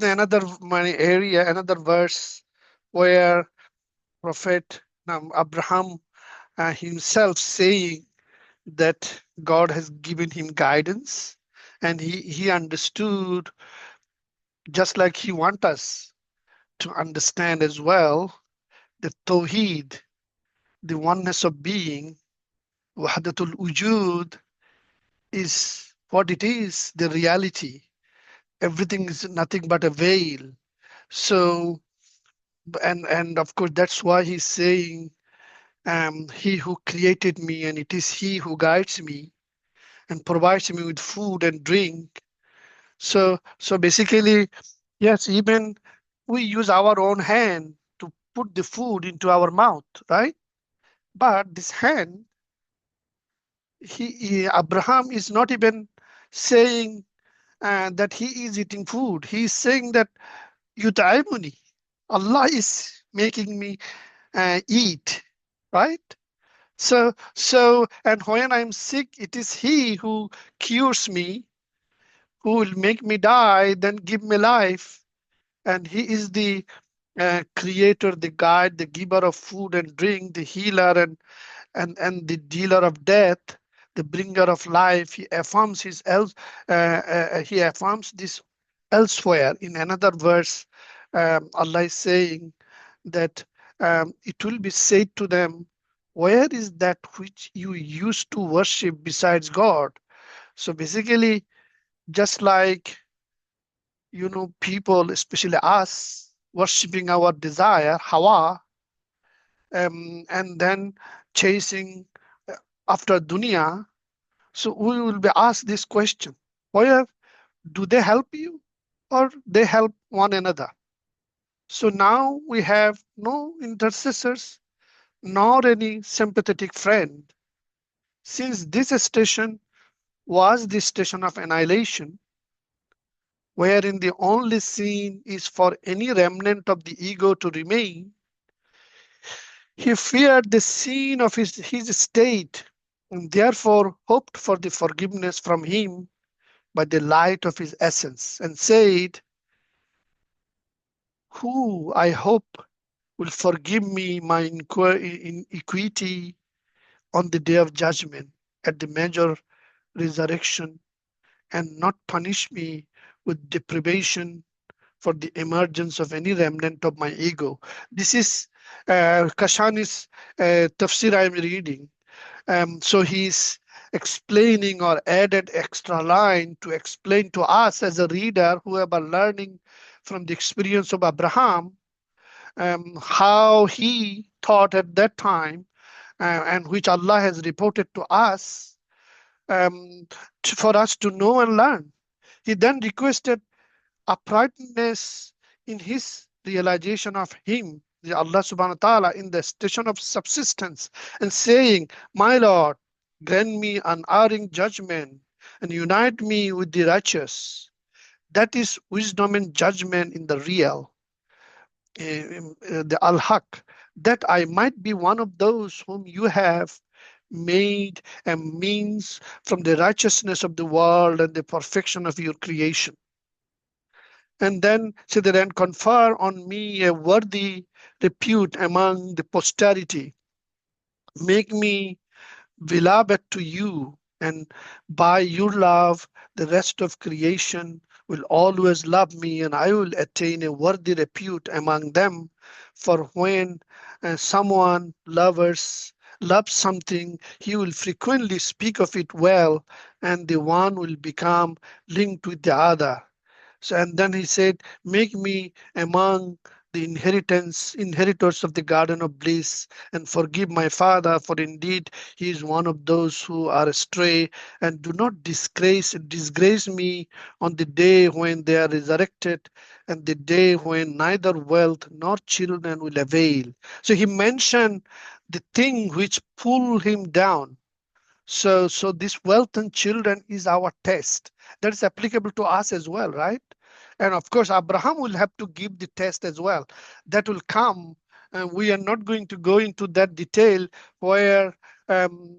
another area, another verse where Prophet Abraham himself saying that God has given him guidance, and he understood, just like he wants us to understand as well, the Tawheed, the oneness of being, Wahdatul Wujud, is what it is, the reality. Everything is nothing but a veil. So, and of course, that's why he's saying, he who created me, and it is he who guides me and provides me with food and drink. So basically, yes, even we use our own hand to put the food into our mouth, right? But this hand, Abraham is not even saying that he is eating food. He is saying that yut'imuni, Allah is making me eat, right? So and when I'm sick, it is he who cures me, who will make me die, then give me life. And he is the creator, the guide, the giver of food and drink, the healer, and the dealer of death, the bringer of life. He affirms he affirms this elsewhere in another verse. Allah is saying that it will be said to them, where is that which you used to worship besides God? So basically, just like, people, especially us, worshipping our desire, Hawa, and then chasing uh, after dunya. So we will be asked this question: where do they help you, or they help one another? So now we have no intercessors nor any sympathetic friend. Since this station was the station of annihilation, wherein the only scene is for any remnant of the ego to remain, he feared the scene of his state, and therefore hoped for the forgiveness from him by the light of his essence, and said, who I hope will forgive me my iniquity on the day of judgment at the major resurrection, and not punish me with deprivation for the emergence of any remnant of my ego. This is Kashani's tafsir I am reading. So he's explaining or added extra line to explain to us as a reader who have been learning from the experience of Abraham, how he thought at that time, and which Allah has reported to us, for us to know and learn. He then requested uprightness in his realization of him, the Allah subhanahu wa ta'ala, in the station of subsistence, and saying, my Lord, grant me unerring judgment and unite me with the righteous. That is wisdom and judgment in the real, the al-haq, that I might be one of those whom you have made a means from the righteousness of the world and the perfection of your creation. And then say that, and confer on me a worthy repute among the posterity. Make me beloved to you, and by your love, the rest of creation will always love me, and I will attain a worthy repute among them. For when someone loves something, he will frequently speak of it well, and the one will become linked with the other. So, and then he said, make me among the inheritors of the garden of bliss, and forgive my father, for indeed he is one of those who are astray, and do not disgrace me on the day when they are resurrected, and the day when neither wealth nor children will avail. So he mentioned the thing which pull him down. So this wealth and children is our test. That is applicable to us as well, right? And of course, Abraham will have to give the test as well. That will come. And we are not going to go into that detail where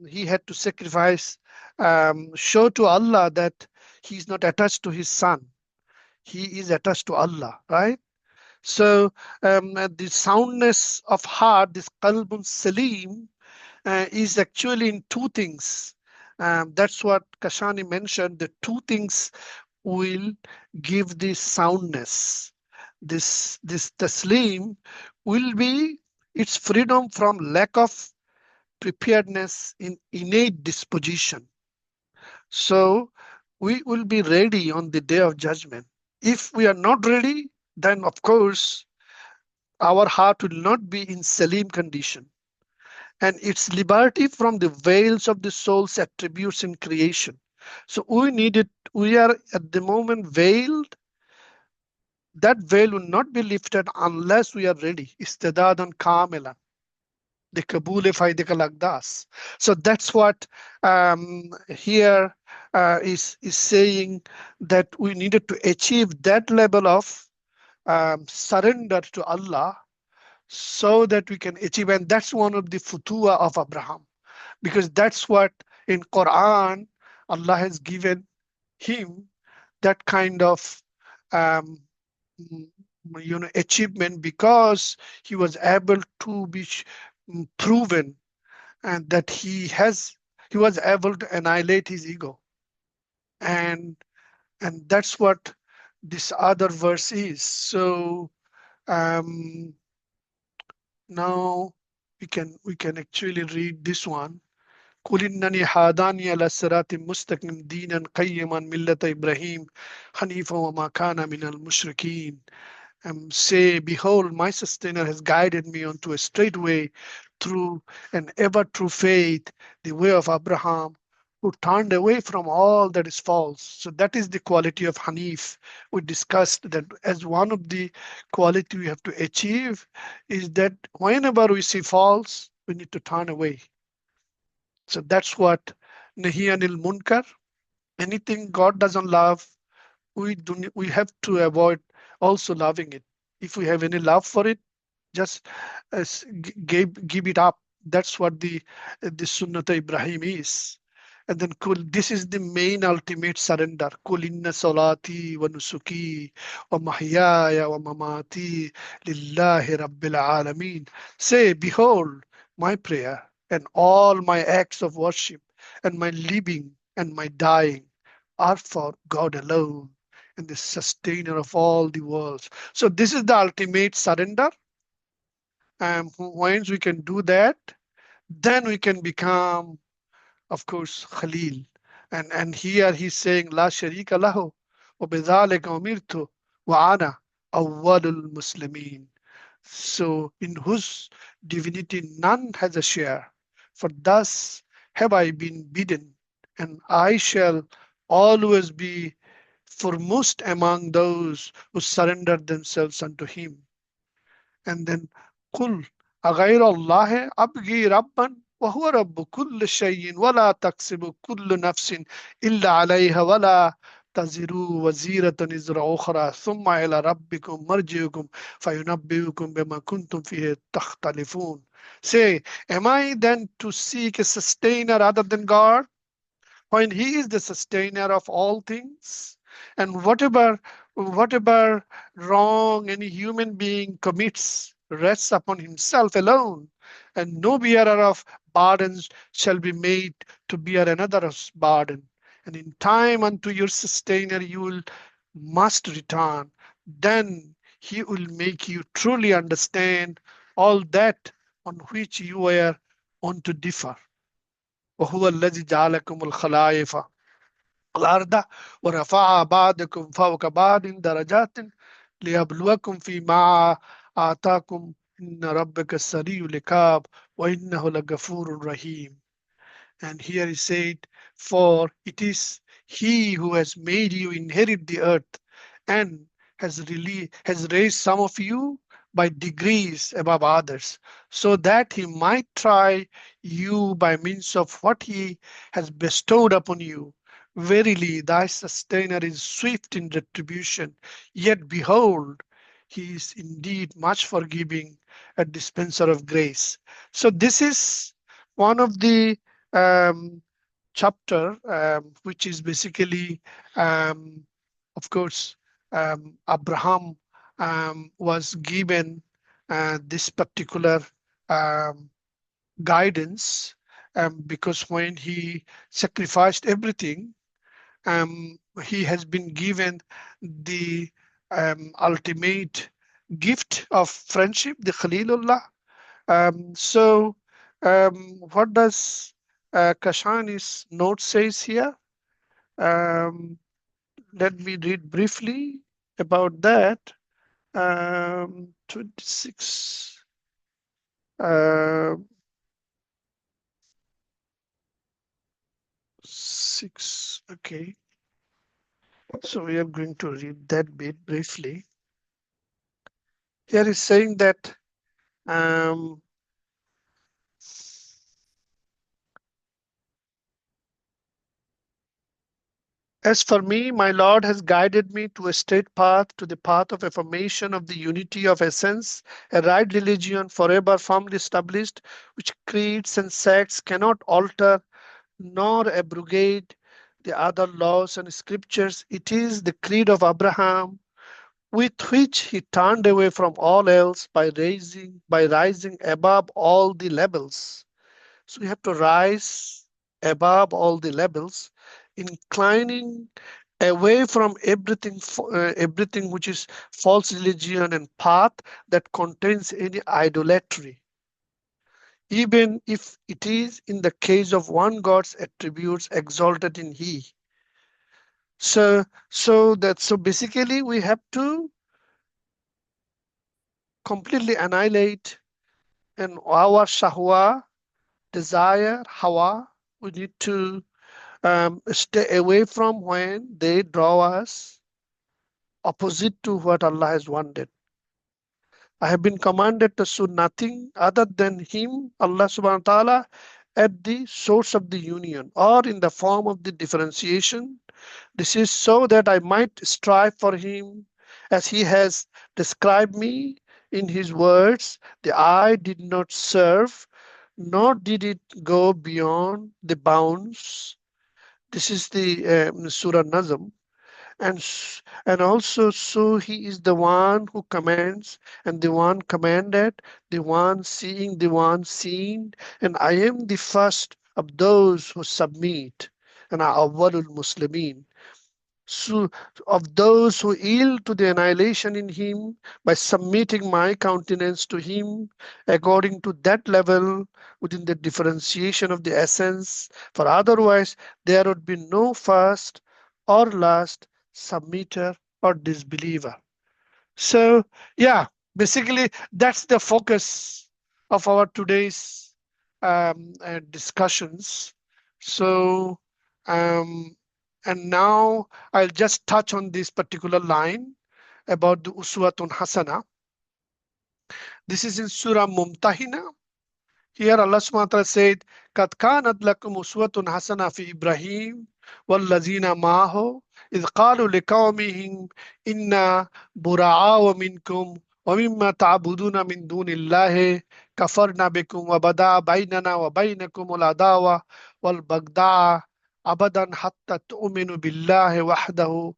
he had to sacrifice, show to Allah that he's not attached to his son. He is attached to Allah, right? So the soundness of heart, this qalbun salim, is actually in two things. That's what Kashani mentioned. The two things will give this soundness. This taslim will be its freedom from lack of preparedness in innate disposition. So we will be ready on the day of judgment. If we are not ready, then of course our heart will not be in salim condition, and its liberty from the veils of the soul's attributes in creation. So we are at the moment veiled. That veil will not be lifted unless we are ready. Istidadan kamila. The kabule faidika lagdas. So that's what here is saying, that we needed to achieve that level of surrender to Allah, so that we can achieve. And that's one of the futuwwah of Abraham, because that's what in Quran Allah has given him, that kind of um, achievement, because he was able to be proven, and that he was able to annihilate his ego. And that's what this other verse is. So um, now we can actually read this one. قل إنني هداني على صراط مستقيم دينا قيما ملة إبراهيم حنيفا وما كان من المشركين. Say, behold, my sustainer has guided me onto a straight way through an ever true faith, the way of Abraham, who turned away from all that is false. So that is the quality of Hanif. We discussed that as one of the quality we have to achieve is that whenever we see false, we need to turn away. So that's what Nahiyanil Munkar. Anything God doesn't love, we have to avoid also loving it. If we have any love for it, just give it up. That's what the Sunnat Ibrahim is. And then this is the main ultimate surrender. Kul inna salati wa nusuki wa mahyaya wa mamati lillahi rabbil alameen. Say, behold, my prayer and all my acts of worship and my living and my dying are for God alone and the sustainer of all the worlds. So this is the ultimate surrender. Once we can do that, then we can become, of course, Khalil. And here he's saying, La sharika lahu, wa bidhalika umirtu, wa ana awwalul muslimin. So in whose divinity none has a share. For thus have I been bidden, and I shall always be foremost among those who surrender themselves unto him. And then قل أغير الله أبغي ربا وهو رب كل شيء ولا تكسب كل نفس إلا عليها ولا تزر وزيرة وزر أخرى ثم إلى ربكم مرجعكم فينبئكم بما كنتم فيه تختلفون. Say, am I then to seek a sustainer other than God, when he is the sustainer of all things? And whatever wrong any human being commits rests upon himself alone, and no bearer of burdens shall be made to bear another's burden. And in time unto your sustainer you will must return. Then he will make you truly understand all that on which you were on to differ. وهو الذي جعلكم الخلائف الأرض ورفع بعضكم فوق بعض درجات ليبلوكم فيما آتاكم إن ربك سريع العقاب وإنه لغفور رحيم. And here he said, for it is he who has made you inherit the earth and has raised some of you by degrees above others, so that he might try you by means of what he has bestowed upon you. Verily, thy sustainer is swift in retribution, yet behold, he is indeed much forgiving, a dispenser of grace. So this is one of the chapter, which is basically, of course, Abraham was given this particular guidance, because when he sacrificed everything, he has been given the ultimate gift of friendship, the Khalilullah. So what does Kashani's note says here? Let me read briefly about that. 26. Six. Okay. So we are going to read that bit briefly. Here is saying that as for me, my Lord has guided me to a straight path, to the path of affirmation of the unity of essence, a right religion forever firmly established, which creeds and sects cannot alter nor abrogate the other laws and scriptures. It is the creed of Abraham, with which he turned away from all else by rising above all the levels. So we have to rise above all the levels, inclining away from everything which is false religion and path that contains any idolatry. even if it is in the case of one God's attributes exalted in He. So basically we have to completely annihilate in our shahwa, desire, hawa. We need to stay away from when they draw us opposite to what Allah has wanted. I have been commanded to do nothing other than Him, Allah subhanahu wa ta'ala, at the source of the union or in the form of the differentiation. This is so that I might strive for Him as He has described me in His words. The eye did not serve, nor did it go beyond the bounds. This is the Surah Nazm. And also, so He is the one who commands and the one commanded, the one seeing, the one seen, and I am the first of those who submit, and awwalul muslimin. So of those who yield to the annihilation in Him by submitting my countenance to Him according to that level within the differentiation of the essence, for otherwise there would be no first or last submitter or disbeliever. So yeah, basically that's the focus of our today's discussions. So um, and now I'll just touch on this particular line about the Uswatun Hasana. This is in Surah Mumtahina. Here Allah subhanahu wa ta'ala said, قَدْ كَانَتْ لَكُمْ أُسْوَةٌ حَسَنَةٌ فِي إِبْرَاهِيمَ وَالَّذِينَ مَعَهُ إِذْ قَالُوا لِقَوْمِهِمْ إِنَّا بُرَعَاءُ مِنْكُمْ وَمِمَّا تَعْبُدُونَ مِنْ دُونِ اللَّهِ كَفَرْنَا بِكُمْ وَبَدَا بَيْنَنَا وَبَيْنَكُمُ الْعَدَاوَةُ وَالْبَغْضَاءُ أَبَدًا حَتَّى تُؤْمِنُوا بِاللَّهِ وَحْدَهُ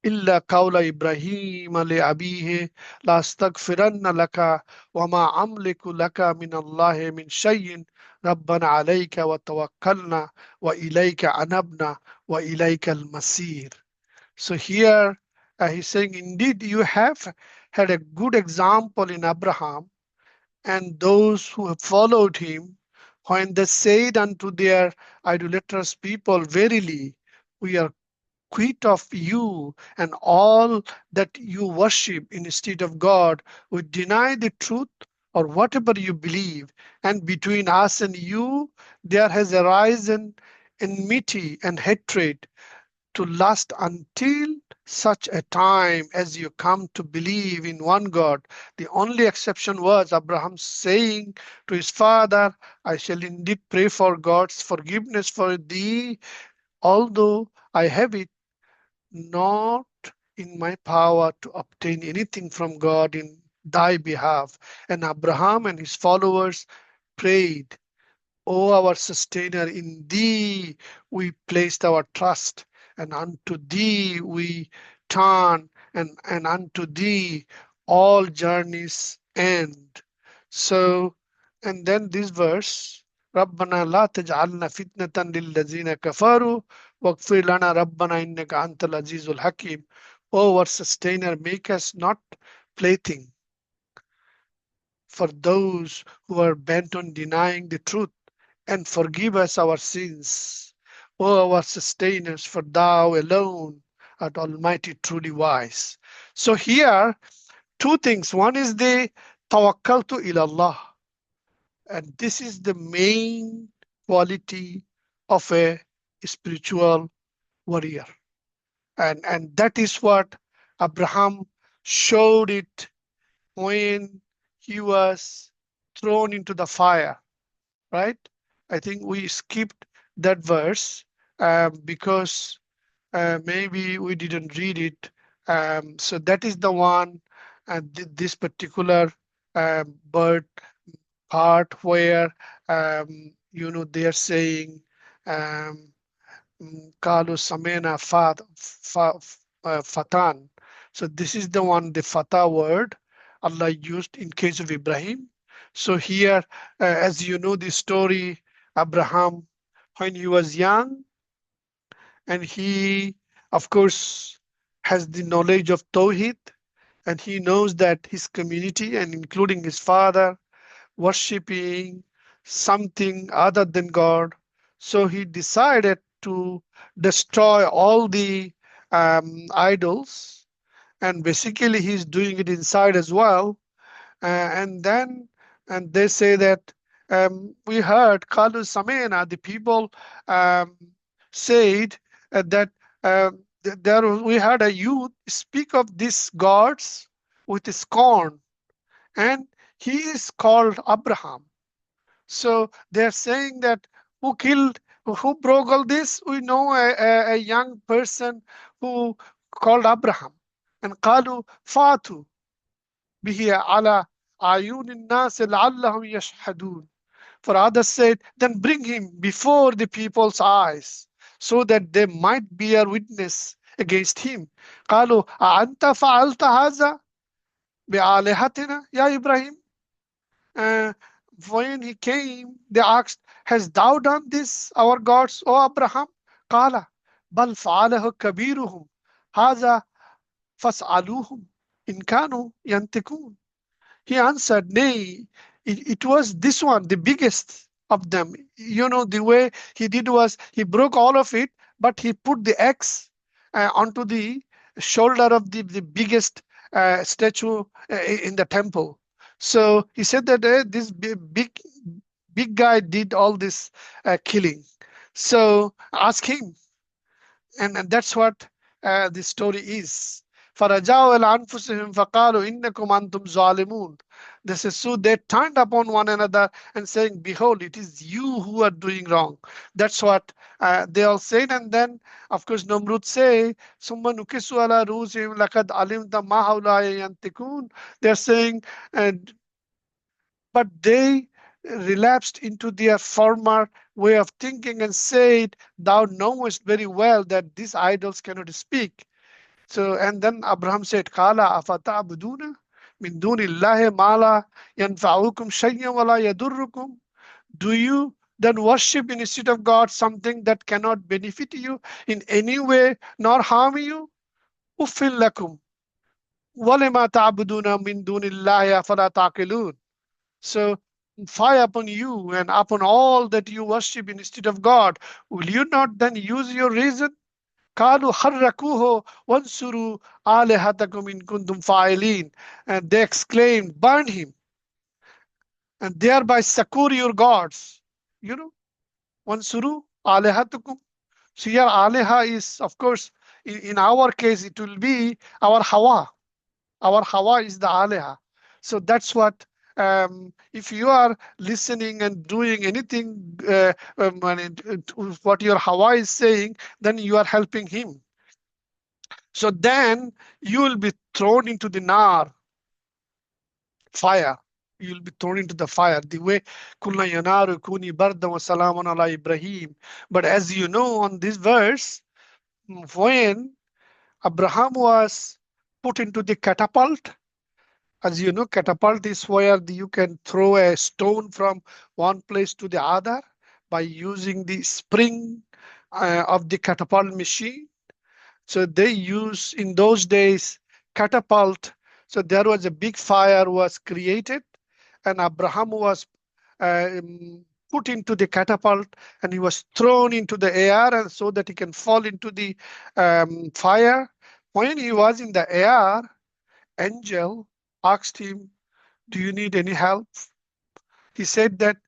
إلا قول إبراهيم لأبيه لأستغفرن لك وما أملك لك من الله من شيء ربنا عليك وتوكلنا وإليك أنبنا وإليك المصير. So here he's saying, indeed you have had a good example in Abraham and those who have followed him when they said unto their idolatrous people, verily we are quit of you and all that you worship instead of God. We deny the truth or whatever you believe, and between us and you there has arisen enmity and hatred to last until such a time as you come to believe in one God. The only exception was Abraham saying to his father, I shall indeed pray for God's forgiveness for thee, although I have it not in my power to obtain anything from God in thy behalf. And Abraham and his followers prayed, O our sustainer, in thee we placed our trust, and unto thee we turn, and unto thee all journeys end. So, and then this verse, ربنا لا تجعلنا فتنة للذين كفروا واغفر لنا ربنا إنك أنت العزيز الحكيم. O our sustainer, make us not plaything for those who are bent on denying the truth, and forgive us our sins. O our sustainers, for thou alone art almighty, truly wise. So here, two things. One is the tawakkaltu ilallah. And this is the main quality of a spiritual warrior. And that is what Abraham showed it when he was thrown into the fire, right? I think we skipped that verse because maybe we didn't read it. So that is the one, this particular bird part where they are saying Kalu Samena Fatan. So this is the one, the Fatah word Allah used in case of Ibrahim. So here, as you know the story, Abraham, when he was young, and he, of course, has the knowledge of Tawheed, and he knows that his community, and including his father, worshipping something other than God. So he decided to destroy all the idols, and basically he's doing it inside as well. And then and they say that we heard Kalu Samena, the people um, said that there we had a youth speak of these gods with scorn, and he is called Abraham. So they're saying that who broke all this? We know a young person who called Abraham. And قالوا فاتوا به على عيون الناس لعلهم يشهدون. For others said, then bring him before the people's eyes, so that they might bear witness against him. قالوا أأنت فعلت هذا بآلهتنا يا إبراهيم? Uh, when he came, they asked, has thou done this, our gods, O Abraham? قال بل فعله كبيرهم هذا فاسألوهم إن كانوا ينطقون. He answered, nay, it was this one, the biggest of them. You know, the way he did was he broke all of it, but he put the X onto the shoulder of the biggest statue in the temple. So he said that this big guy did all this killing. So ask him, and that's what the story is. فَرَجَعُوا إِلَىٰ أَنفُسِهِمْ فَقَالُوا إِنَّكُمْ أَنْتُمْ ظَالِمُونَ. This is so they turned upon one another and saying, behold, it is you who are doing wrong. That's what they all said. And then, of course, Namrud say, ثُمَّ نُكِسُوا عَلَىٰ رُءُوسِهِمْ لَقَدْ عَلِمْتَ مَا هَؤُلَاءِ يَنطِقُونَ. They're saying, but they relapsed into their former way of thinking and said, thou knowest very well that these idols cannot speak. So, and then Abraham said, Kala afata'buduna min dunillahi ma la yanfa'ukum shay'an wa la yadurrukum. Do you then worship instead of God something that cannot benefit you in any way nor harm you? Uffil lakum. Walima ta'buduna min dunillahi afala taqilun. So fire upon you and upon all that you worship instead of God. Will you not then use your reason? قالوا حركوه وانصروا آلهتكم إن كنتم فاعلين. And they exclaimed, burn him and thereby succor your gods. You know, wansuru alihatukum. So here aliha is, of course, in our case, it will be our hawa. Our hawa is the aliha. So that's what, if you are listening and doing anything, what your hawa is saying, then you are helping him. So then you will be thrown into the nar, fire. You will be thrown into the fire. The way Kulna Yanaru Kuni Barda wa Salamun ala Ibrahim. But as you know, on this verse, when Abraham was put into the catapult, as you know, catapult is where you can throw a stone from one place to the other by using the spring of the catapult machine. So they use in those days catapult. So there was a big fire was created, and Abraham was put into the catapult, and he was thrown into the air, and so that he can fall into the fire. When he was in the air, angel asked him, "Do you need any help?" He said that,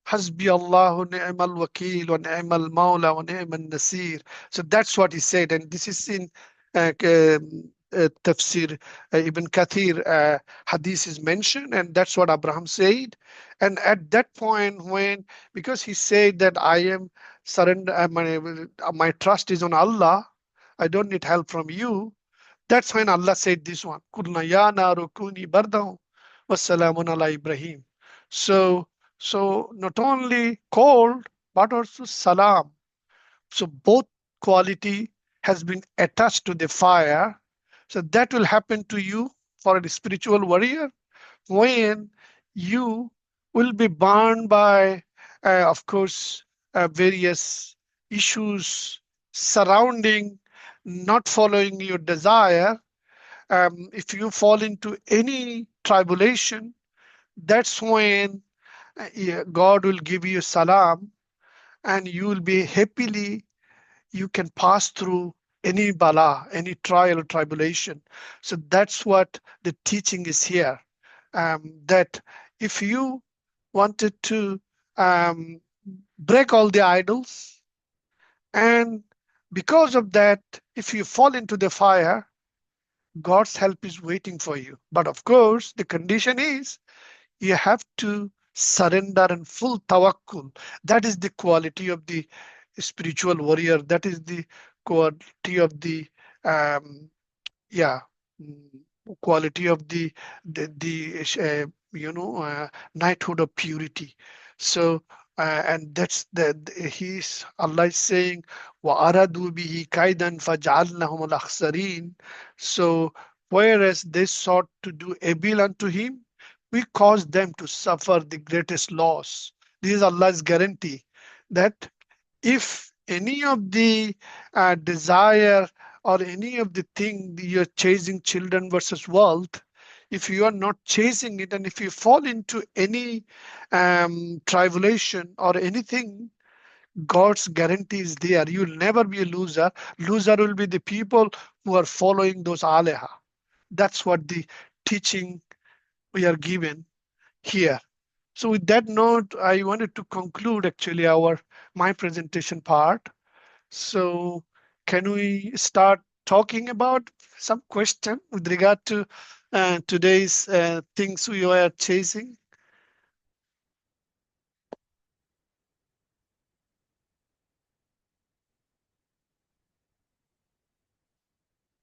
Hasbi Allahu ni'mal wakil wa ni'mal mawla wa ni'mal nasir. So that's what he said. And this is in Tafsir Ibn Kathir hadith is mentioned. And that's what Abraham said. And at that point when, because he said that I am surrender, my trust is on Allah, I don't need help from you. That's when Allah said this one. Kulna ya naru kuni bardahu wa salamun ala Ibrahim. So not only cold, but also salam. So both quality has been attached to the fire. So that will happen to you for a spiritual warrior when you will be burned by, of course, various issues surrounding not following your desire. If you fall into any tribulation, that's when yeah, God will give you salam, and you will be happily, you can pass through any bala, any trial or tribulation. So that's what the teaching is here. That if you wanted to um, break all the idols, and because of that, if you fall into the fire, God's help is waiting for you. But of course, the condition is you have to surrender and full tawakkul. That is the quality of the spiritual warrior. That is the quality of the um, yeah mm, quality of the knighthood of purity. So and that's he's Allah is saying wa aradu bihi kaidan faj'alnahum al-akhsarin. So whereas they sought to do evil unto him, we caused them to suffer the greatest loss. This is Allah's guarantee that if any of the desire or any of the thing you're chasing, children versus wealth, if you are not chasing it, and if you fall into any tribulation or anything, God's guarantee is there. You'll never be a loser. Loser will be the people who are following those aleha. That's what the teaching we are given here. So with that note, I wanted to conclude actually my presentation part. So can we start talking about some question with regard to today's things we were chasing?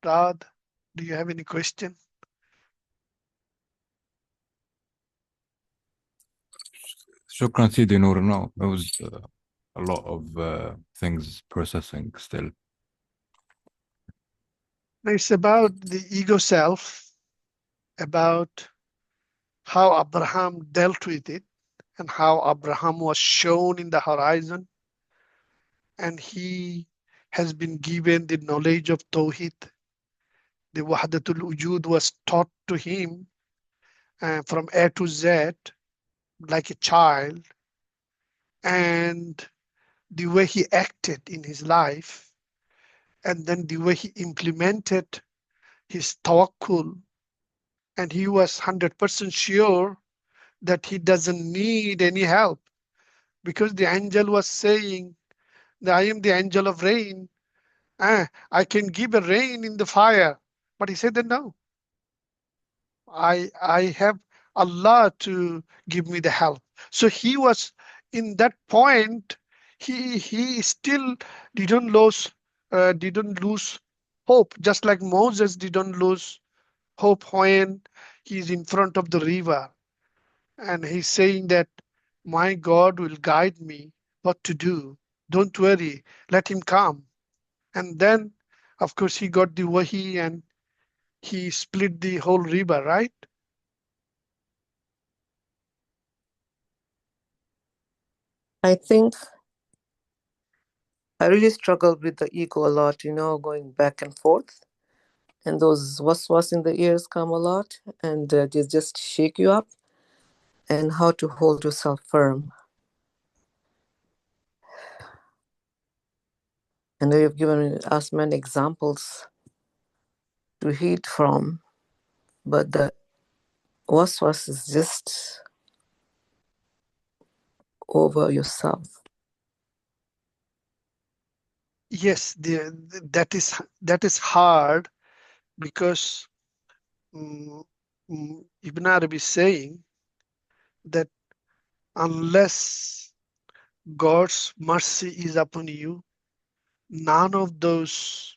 Rad, do you have any question? Shukran Sidi Noor. No, it was a lot of things processing still. It's about the ego self, about how Abraham dealt with it, and how Abraham was shown in the horizon, and he has been given the knowledge of Tawhid. The Wahdatul Wujud was taught to him from A to Z like a child, and the way he acted in his life, and then the way he implemented his tawakkul, and he was 100% sure that he doesn't need any help, because the angel was saying that I am the angel of rain. I can give a rain in the fire. But he said that no, I have Allah to give me the help. So he was in that point, he still didn't lose hope, just like Moses didn't lose hope when he's in front of the river, and he's saying that my God will guide me what to do. Don't worry, let him come. And then of course he got the wahi, and he split the whole river, right? I think I really struggled with the ego a lot, going back and forth. And those waswas in the ears come a lot, and they just shake you up, and how to hold yourself firm. I know you've given us many examples to heed from, but the waswas is just over yourself. Yes, that is hard, because Ibn Arabi is saying that unless God's mercy is upon you, none of those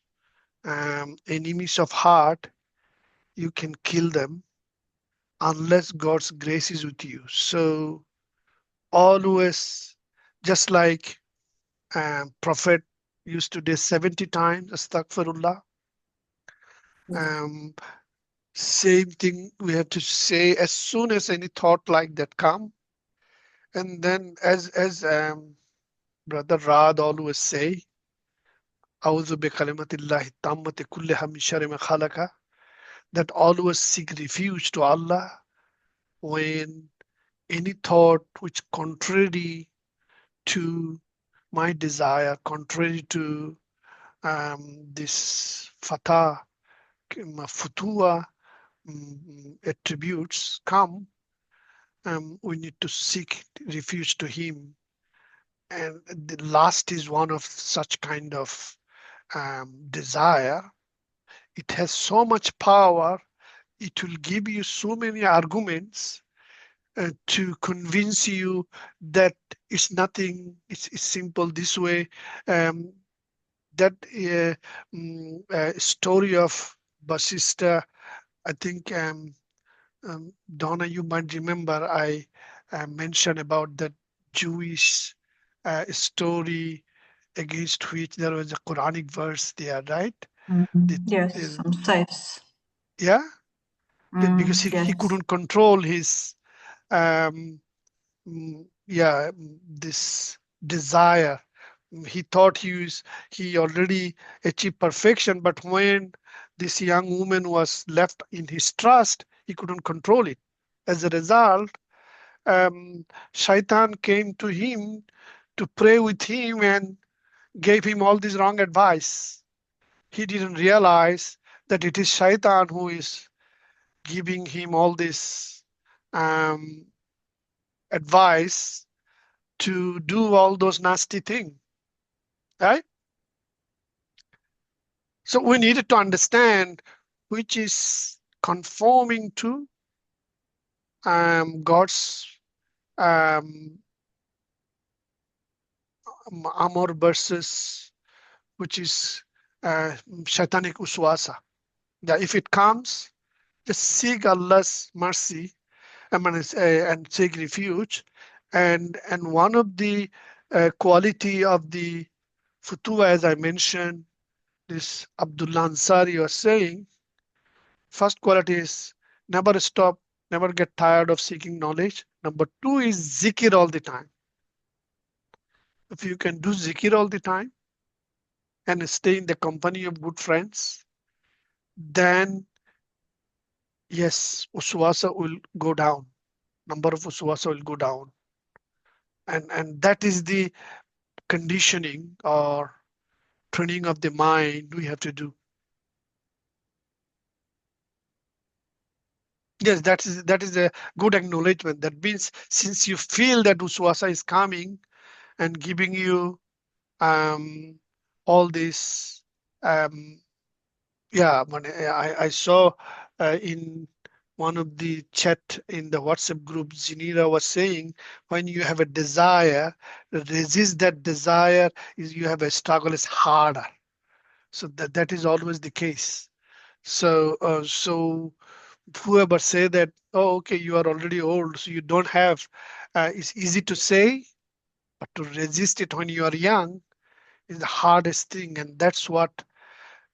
enemies of heart, you can kill them unless God's grace is with you. So always, just like Prophet used to do 70 times astaghfirullah, um, same thing we have to say as soon as any thought like that come. And then as Brother Rad always say, A'udhu bi kalimatillahi tammati kulliha min sharri ma khalaqa, that always seek refuge to Allah when any thought which contrary to my desire, contrary to this Futuwwah attributes come, we need to seek refuge to him. And the last is one of such kind of desire. It has so much power, it will give you so many arguments to convince you that it's nothing, it's simple this way. That story of Basista, I think Donna, you might remember I mentioned about that Jewish story against which there was a Quranic verse there, right? Yes, some sites. Yeah, because he Yes. couldn't control his this desire. He thought he already achieved perfection, but when this young woman was left in his trust, he couldn't control it. As a result, Shaitan came to him to pray with him and gave him all this wrong advice. He didn't realize that it is Shaitan who is giving him all this advice to do all those nasty things, right? So we needed to understand which is conforming to God's amor versus which is Shaitanic uswasa. Yeah, if it comes, just seek Allah's mercy and seek refuge. And one of the quality of the Futuwwah, as I mentioned, this Abdullah Ansari was saying, first quality is never stop, never get tired of seeking knowledge. Number two is zikr all the time. If you can do zikr all the time and stay in the company of good friends, then yes, uswasa will go down. Number of uswasa will go down. And that is the conditioning or training of the mind we have to do. Yes, that is a good acknowledgement. That means since you feel that uswasa is coming and giving you all this, yeah, I saw in one of the chat in the WhatsApp group, Zinira was saying, when you have a desire, resist that desire, is you have a struggle is harder. So that is always the case. So whoever say that, oh, okay, you are already old, so you don't have, it's easy to say, but to resist it when you are young is the hardest thing. And that's what,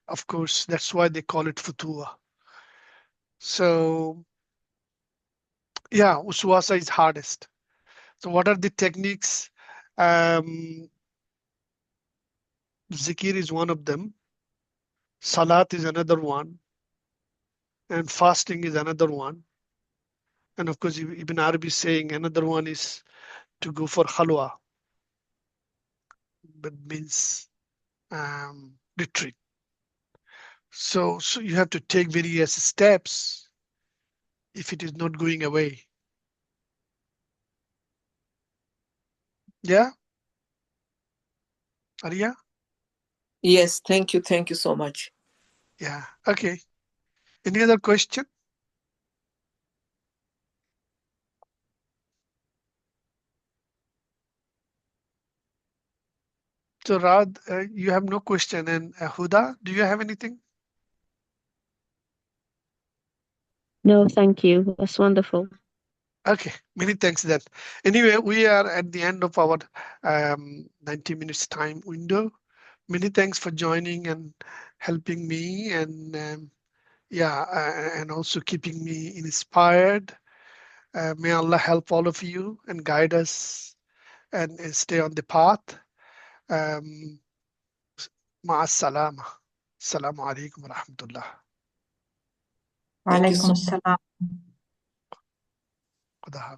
of course, that's why they call it Futuwwah. So yeah, Uswasa is hardest. So what are the techniques? Zikir is one of them. Salat is another one. And fasting is another one. And of course, Ibn Arabi is saying another one is to go for halwa. That means retreat. So you have to take various steps if it is not going away. Yeah? Arya? Yes, thank you so much. Yeah, okay. Any other question? So Rad, you have no question. And Huda, do you have anything? No, thank you. That's wonderful. Okay, many thanks then. Anyway, we are at the end of our 90 minutes time window. Many thanks for joining and helping me and and also keeping me inspired. May Allah help all of you and guide us and stay on the path. Ma'as salama. Assalamu alaikum wa rahmatullah. Thank you so Alaikum assalam. Khuda Hafiz.